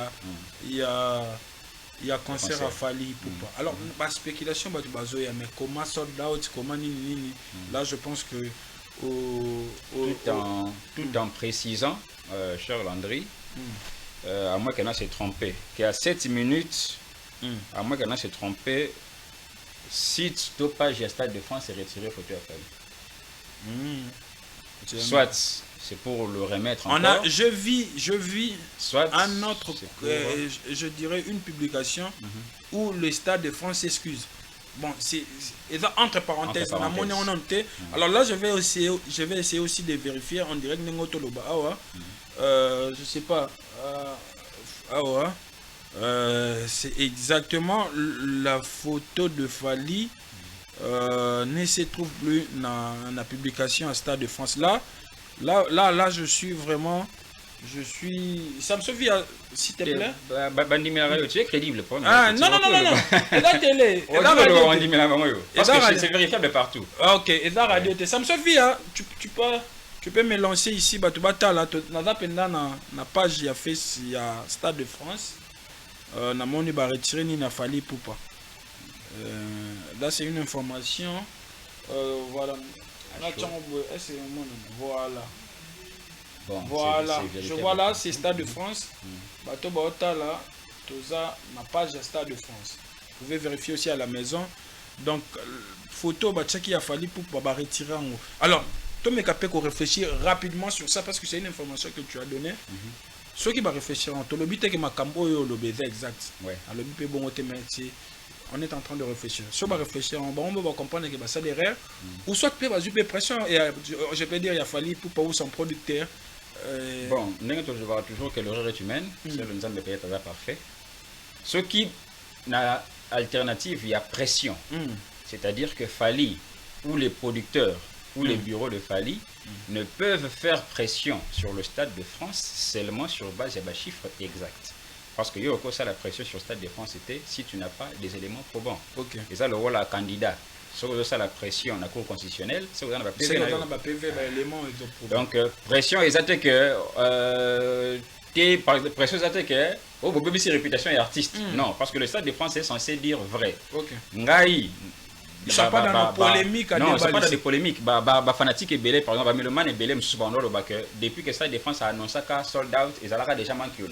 y a concert à Fali Poupa. Alors, ma spéculation bateau bazoya, mais comment sold out, comment nini. Là, je pense que tout en précisant, cher Landry. À moins qu'elle s'est trompé, qu'à 7 minutes, à moins qu'elle s'est trompé, si stoppage à Stade de France est retiré photo à Fali. Soit c'est pour le remettre encore. Je vis soit un autre, je dirais une publication où le Stade de France s'excuse. Bon, c'est entre parenthèses. Alors là, je vais essayer aussi de vérifier en direct. Je sais pas. C'est exactement la photo de Fali. Ne se trouve plus dans la publication à Stade de France. Là, je suis vraiment. Ça me suffit, s'il te plaît. Tu es crédible. Ah, non. Et la télé. C'est vérifiable partout. Ok, et la radio, ça me suffit. Tu peux me lancer ici. Tu vas la page, il y a Stade de France. Na moni ba retirer ni na Fali Poupa. Là, c'est une information. Voilà. Voilà. Bon, voilà, je vois là, c'est Stade de France. Bato Baota là, Toza, ma page Stade de France. Vous pouvez vérifier aussi à la maison. Donc, photo, qui a fallu pour retirer en haut. Alors, Toi, mais capé qu'on réfléchir rapidement sur ça parce que c'est une information que tu as donnée. Ceux qui vont réfléchir, on te le but que ma cambo est le baiser exact. Le but est bon, on est en train de réfléchir. Si on va réfléchir, on va comprendre que ça derrière, ou soit tu peux pression, et je peux dire il a fallu pour pas son producteur. Bon, je vois toujours que l'erreur est humaine, c'est le nzambe peut-être parfait. Ce qui n'a alternative, il y a pression. C'est-à-dire que Fali ou les producteurs ou les bureaux de Fali ne peuvent faire pression sur le Stade de France seulement sur base de chiffres exacts. Parce que ça, la pression sur le Stade de France, c'était si tu n'as pas des éléments probants. Et ça, le rôle à candidat. Ça, la pression en la Cour constitutionnelle, c'est dans la PV. Donc, pression, exacte que. Pression, exacte que. Oh, bébé, c'est réputation et artiste. Non, parce que le Stade de France est censé dire vrai. Ngai. Ils ne sont pas dans la polémique. Non, ils ne sont pas dans des polémiques. Fanatique et Belé, par exemple, Mélomane et Belé, depuis que le Stade de France a annoncé qu'à sold out, ils ont déjà manqué.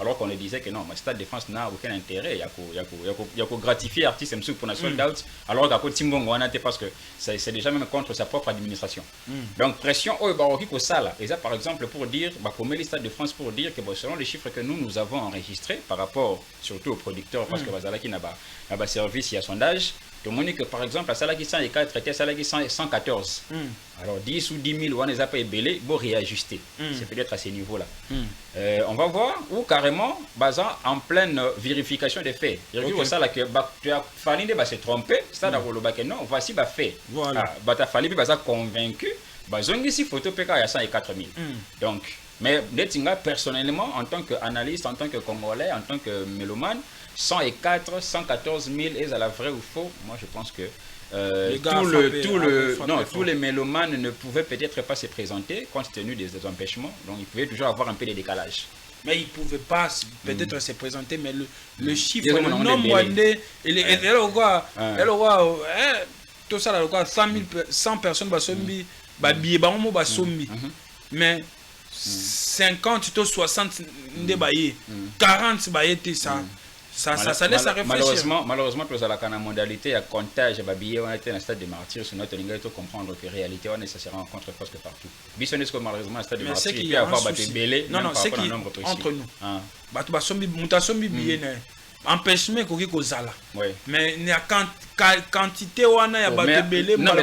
Alors qu'on le disait que non, le Stade de France n'a aucun intérêt. Il y a qu'à gratifier l'artiste pour la sold out, alors qu'à côté Timbongo, parce que c'est déjà même contre sa propre administration. Donc, pression, et ça, par exemple, pour dire, comme le Stade de France, pour dire que selon les chiffres que nous avons enregistrés, par rapport surtout aux producteurs, parce que Bazalaki n'a pas service, il y a sondage. Tout le monde dit que par exemple, la salle qui 104 traité, la salle qui 114. Alors 10 ou 10 000, on les a pas ébélés, bon réajuster. C'est peut-être à ces niveaux-là. On va voir où carrément, basant en pleine vérification des faits. Il y a ça là que tu as fallu se tromper, ça dans le bac non, voici les faits. Voilà. Tu as fallu convaincu, ici photo PK il y a 104 000. Donc, mais personnellement, en tant qu'analyste, en tant que Congolais, en tant que mélomane, 104, 114 000 est à la vraie ou faux. Moi, je pense que tous les mélomanes ne pouvaient peut-être pas se présenter compte tenu des empêchements. Donc, ils pouvaient toujours avoir un peu de décalage. Mais ils ne pouvaient pas peut-être se présenter, mais le chiffre, le nombre, tout ça, 100 personnes, mais 50 ou 60 40 ça laisse à réfléchir. Malheureusement, nous avons la modalité à comptage, on était dans le stade de martyrs, sur notre ligne, il faut comprendre que la réalité, ça se rencontre presque partout. Bisonnesco, malheureusement, le stade de martyrs, il peut y avoir des belés, non, c'est qui entre nous. Empêchement qu'on zala. Mais il y a quantité où il y a des belés. Non, mais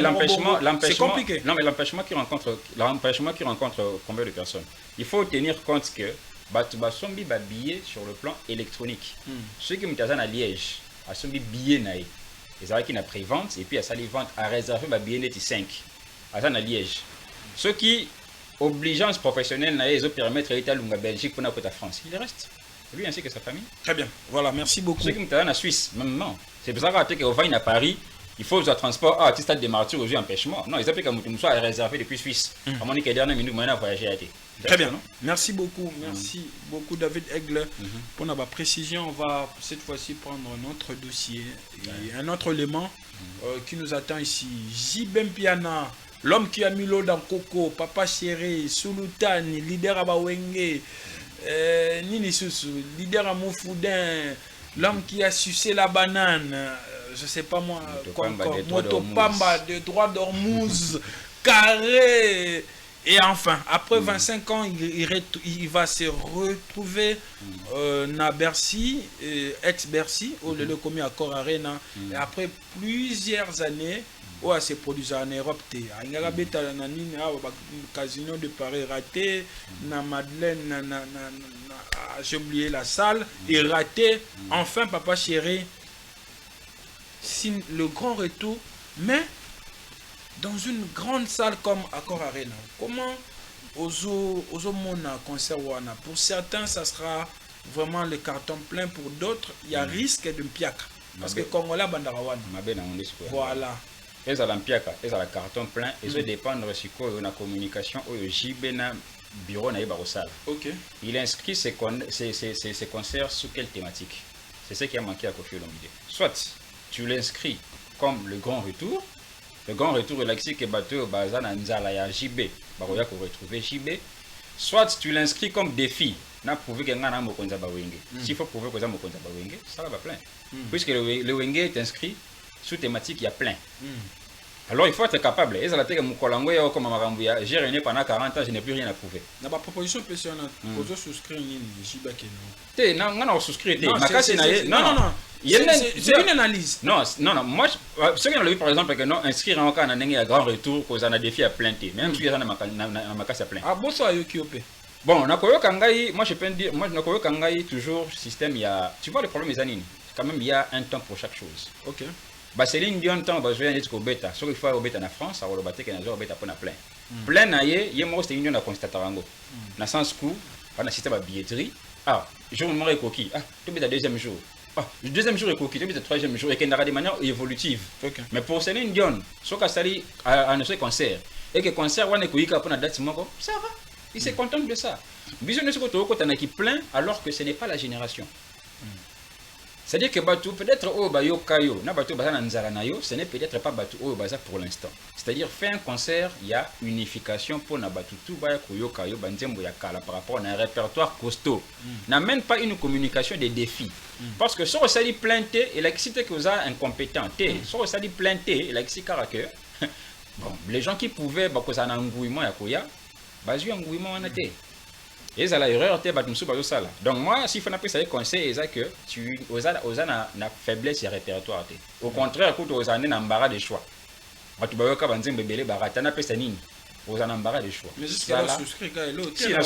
c'est compliqué. Non, mais l'empêchement qui rencontre combien de personnes? Il faut tenir compte que Basombi ba billet sur le plan électronique. Ceux qui me à Liège, à Sombi billet naï. Les arrêts qui n'a pré-vente et puis à sali vente à réserver ba billet net 5. À ça na Liège. Ceux qui obligeance professionnelle naï ils permettre à l'État Belgique pour la France. Il reste. Lui ainsi que sa famille. Très bien. Voilà, merci beaucoup. Ceux qui me à Suisse, même non. C'est pour ça qu'on va à Paris. Il faut le transport à stade de martyrs aux empêchements. Non, ils appellent comme nous soit réservé depuis Suisse. À mon que dernière minute, moi, voyager à été. Très bien. Merci beaucoup. Merci beaucoup, David Aigle. Pour notre précision, on va cette fois-ci prendre notre dossier et un autre élément qui nous attend ici. Jibem Piana, l'homme qui a mis l'eau dans Coco, Papa Chéri, Sulutani, leader à Bawenge, Nini Soussou, leader à Moufoudin, l'homme qui a sucé la banane. Je sais pas moi, Motopamba, de droit d'Ormuz, Carré. Et enfin, après 25 ans, il va se retrouver à Bercy, ex-Bercy, au lieu commis à Cor Arena. Et après plusieurs années, où elle s'est produite en Europe, il y a casino de Paris raté, na Madeleine, j'ai oublié la salle, et raté. Enfin, Papa Chéri, le grand retour, mais dans une grande salle comme Accor Arena. Comment Ozo Mona concert Wana? Pour certains, ça sera vraiment le carton plein. Pour d'autres, il y a risque de piaka. Parce que Congolais Bandarawan. Voilà. Ils ont piaka, ils ont le carton plein. Ils ont dépendre de la communication au JBNA bureau na Barosal. Ok. Il inscrit ses concerts sous quelle thématique? C'est ce qui a manqué à Kofi Olomide. Soit tu l'inscris comme le grand retour. Le grand retour relaxé que bateau Bazan Anzala ya JB, baroya pour retrouver JB. Soit tu l'inscris comme défi, n'a prouvé qu'il y a un Mokonza Bawenge. S'il faut prouver que ça Mokonza Bawenge, ça va plein. Puisque le Wenge est inscrit sous thématique, il y a plein. Alors il faut être capable. Et ça la tête Mukolango comme Marambuya, j'ai régné pendant 40 ans, je n'ai plus rien à prouver. Na ba proposition personnelle, poser souscrire ni Jibake non. Té non souscrire té. Non, c'est une analyse. Non, moi ce que j'ai vu par exemple que non inscrire en cas à grand retour cause on a défi à plein té. Même si on a ma casse à plein. Ah bon ça yoki opé. Bon, nakoyo kangai, moi je peux dire moi nakoyo kangai toujours système il y a tu vois le problème les années. Quand même il y a un temps pour chaque chose. OK. Bah Céline Dion temps bah je viens d'être au bêta sauf qu'il faut au bêta en France ça va le battre que na bêta pour na plein plein na yé moi c'est union na constater rango na sens coup on a système à billetterie jour me coquille tu bêta deuxième jour deuxième jour et coquille tu bêta troisième jour et qu'il y a de manière évolutive mais pour Céline Dion so ka sali à notre concert et que concert on est koika pour na date moko ça va il se contente de ça vision de ce que tu as qui plein alors que ce n'est pas la génération. C'est-à-dire que Batu, peut-être au Bayo Kayo, na Batu Bazana Nzaranayo, ce n'est peut-être pas Batu au Baza pour l'instant. C'est-à-dire, faire un concert, il y a unification pour na Batu tout Baya Koyo Kayo, Banzembo Yakala par rapport à un répertoire costaud. N'amène pas une communication des défis. Parce que si on s'est planté, il a excité que vous êtes incompétent. Si on s'est planté, il a excité caractère. Bon, les gens qui pouvaient, parce que ça a un engouillement à Koya, Bazu un engouillement en été. Et ça la erreur te batmusu bazo sala. Donc moi si faut n'appeler ça conseil c'est que tu osa na faiblesse et répertoire te. Au contraire écoute osa na embarras de choix. Batu bayoka banzembe belé barata na pesa nini. Osa na embarras de choix. Mais jusqu'à la souscrire quand elle si na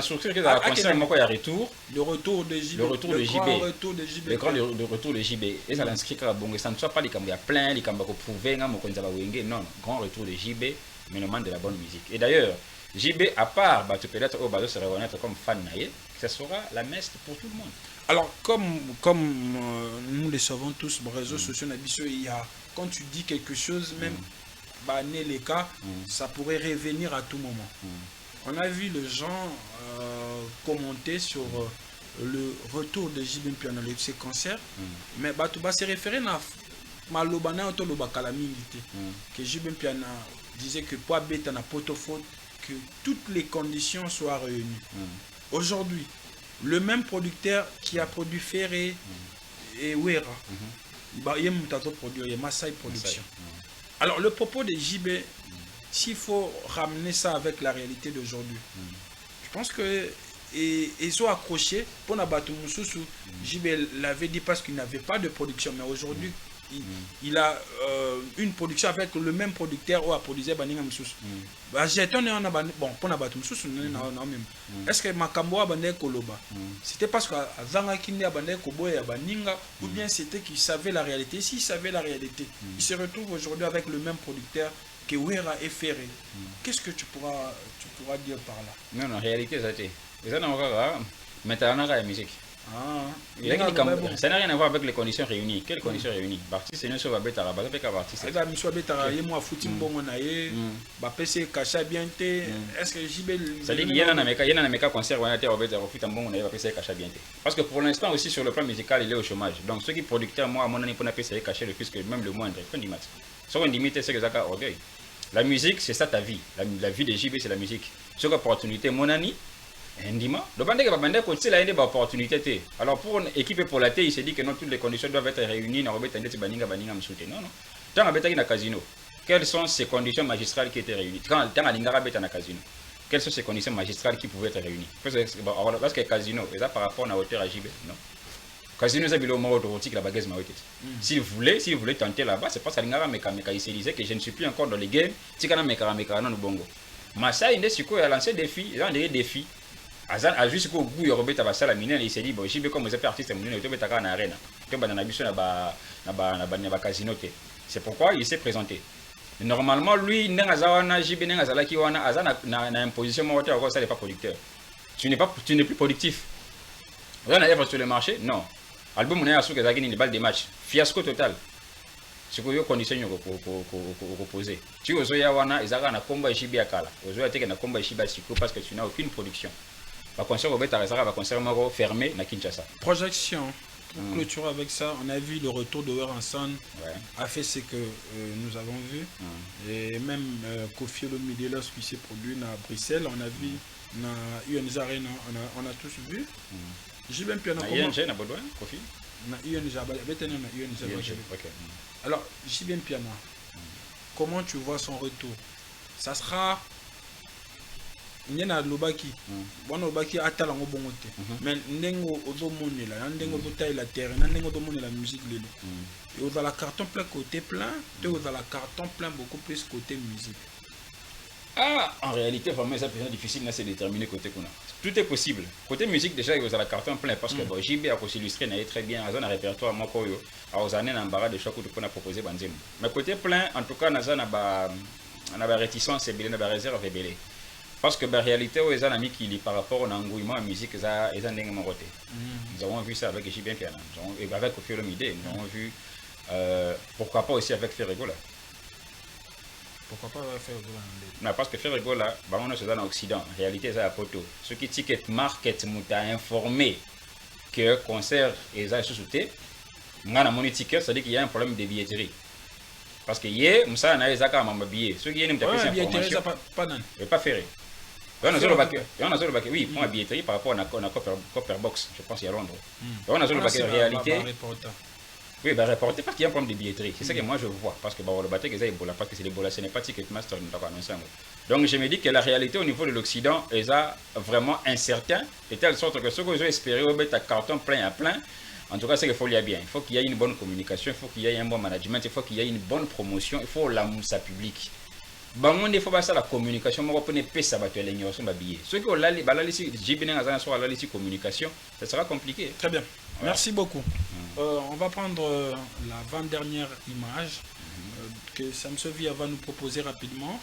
souscrire que la concert moko ya retour. Le retour de JB. Le retour de JB. Le grand retour de JB. Et ça l'inscrit ka bongo ça ne soit pas les kamba plein les kamba ko prouver nga moko nzaba wenge non, grand retour de JB mais le man de la bonne musique. Et d'ailleurs JB, à part, peut-être au Bazo se reconnaître comme fan naïe, ce sera la messe pour tout le monde. Alors, comme nous le savons tous, les réseaux sociaux, il y a, quand tu dis quelque chose, même les cas, ça pourrait revenir à tout moment. On a vu les gens commenter sur le retour de JB Mpiana à ces concerts, mais Batouba s'est référé à Malobana Otoloba Kalamingité, que JB Mpiana disait que pour Beta na poto faute, que toutes les conditions soient réunies. Aujourd'hui, le même producteur qui a produit Ferré et Wera, il y a Masai Production. Alors le propos de JB, s'il faut ramener ça avec la réalité d'aujourd'hui, je pense que ils ont accroché pour Nabatou Moussoussou. JB l'avait dit parce qu'il n'avait pas de production, mais aujourd'hui il a une production avec le même producteur où a produit Baninga Moussoussou. Bon, pour Nabatou Moussoussou, est-ce que Makambo a bandé Koloba? C'était parce que Zanga Kinde a bandé Kobo et Baninga, ou bien c'était qu'il savait la réalité? S'il savait la réalité, il se retrouve aujourd'hui avec le même producteur que Wera et Ferré. Qu'est-ce que tu pourras dire par là? Non, en réalité, ça t'est. Maintenant, la musique. Ça n'a rien à voir avec les conditions réunies. Quelles conditions réunies? L'artiste est sur la bête à la base avec l'artiste. Est-ce que JB. C'est-à-dire qu'il y a un méca concert où on a été au bête à refus un bon on a passé caché bien. Parce que pour l'instant aussi sur le plan musical il est au chômage. Donc ceux qui producteurs moi à mon année pour passer caché le plus que même le moindre. Fin du match. Ce qu'on limite c'est que ça a orgueil. La musique c'est ça ta vie. La vie de JB c'est la musique. Sur opportunité mon année. Indima. Le bandé va bander côté là il y a des opportunités. Alors pour une équipe pour la thé il s'est dit que non toutes les conditions doivent être réunies dans le bête baninga me soutenir. Non. Dans la bête casino. Quelles sont ces conditions magistrales qui étaient réunies? Quand la lingara bête na casino. Quelles sont ces conditions magistrales qui pouvaient être réunies? Parce que casino et ça par rapport à hauteur à JB non. Casino c'est bilo mort autorotique la bagaise ma S'il voulait tenter là-bas c'est parce que lingara meka il se disait que je ne suis plus encore dans les games. Si kana meka non bongo. Massa il a lancé des défis, il a des défis. A juste qu'au bout, il s'est dit, bon, JB comme vous êtes artiste, vous êtes en arène. C'est pourquoi il s'est présenté. Normalement, lui, JB n'a une position moteur, ça n'est pas producteur. Tu n'es plus productif. Vous en avez sur le marché? Non. Album, on est à ce que vous avez une balle de match. Fiasco total. C'est quoi les conditions qu'on poser. Tu oses y avoir un combat JB à Kala. Oses un combat JB à Siko parce que tu n'as aucune production. Va concert au Beta va concert fermé na Kinshasa. Projection. Pour clôturer avec ça, on a vu le retour de Weranson a fait ce que nous avons vu. Et même Kofi Olomide lorsqu'il s'est produit à Bruxelles, on a vu na UNZ Arena, on a tous vu. J'ai même bien UNZ na Baudouin, Kofi. Na UNZ, alors j'ai bien piano. comment tu vois son retour? Ça sera Nyena Lobaki. Bon Lobaki atala ngo bongo te. Mais ndengo ozomonela, ndengo ozotaila terre, ndengo ozomonela musique lelo. Et aux la carton plein côté plein, et aux la carton plein beaucoup plus côté musique. Ah, en réalité, vraiment, c'est difficile de se déterminer côté qu'on a. Tout est possible. Côté musique, déjà, il y a la carton plein parce que bon, JB a illustré très bien, il y a un répertoire, moi, aux années, on a des chocs qu'on a proposé. Mais côté plein, en tout cas, on a une réticence et une réserve belé. Parce que la réalité, il y a un ami qui, par rapport à l'engouement à la musique, ils ont un côté. Nous avons vu ça avec JB et avec Ophiolomide. Nous avons vu, pourquoi pas aussi avec Ferregola. Pourquoi pas faire non, parce que Ferregola, on est dans l'Occident. En réalité, c'est à Poto. Ce qui ticket market m'a informé que le concert est sous-souté. On a mon ticket, ça dit qu'il y a un problème de billetterie. Parce que hier, on a des accords à billet. Ceux qui viennent me taper cette information, pas ferré. On a le bac, oui, pour la billetterie par rapport à Copper Box, je pense, il y a Londres. On a le bac en réalité. Oui, bah reporter parce qu'il y a un problème de billetterie. C'est ça que moi je vois. Parce que le bateau est Ebola, parce que c'est l'Ebola, ce n'est pas Ticketmaster. Donc je me dis que la réalité au niveau de l'Occident est vraiment incertain, de telle sorte que ce que j'ai espéré, on met un carton plein à plein. En tout cas, c'est qu'il faut y aller bien. Il faut qu'il y ait une bonne communication, il faut qu'il y ait un bon management, il faut qu'il y ait une bonne promotion, il faut l'amour sa public. Bango il faut pas ça la communication, moi on peut pas ça battre l'ignorance de billet. Ceux qui ont la communication, ça sera compliqué. Très bien. Ouais. Merci beaucoup. On va prendre la 20e image que Samsovia va nous proposer rapidement.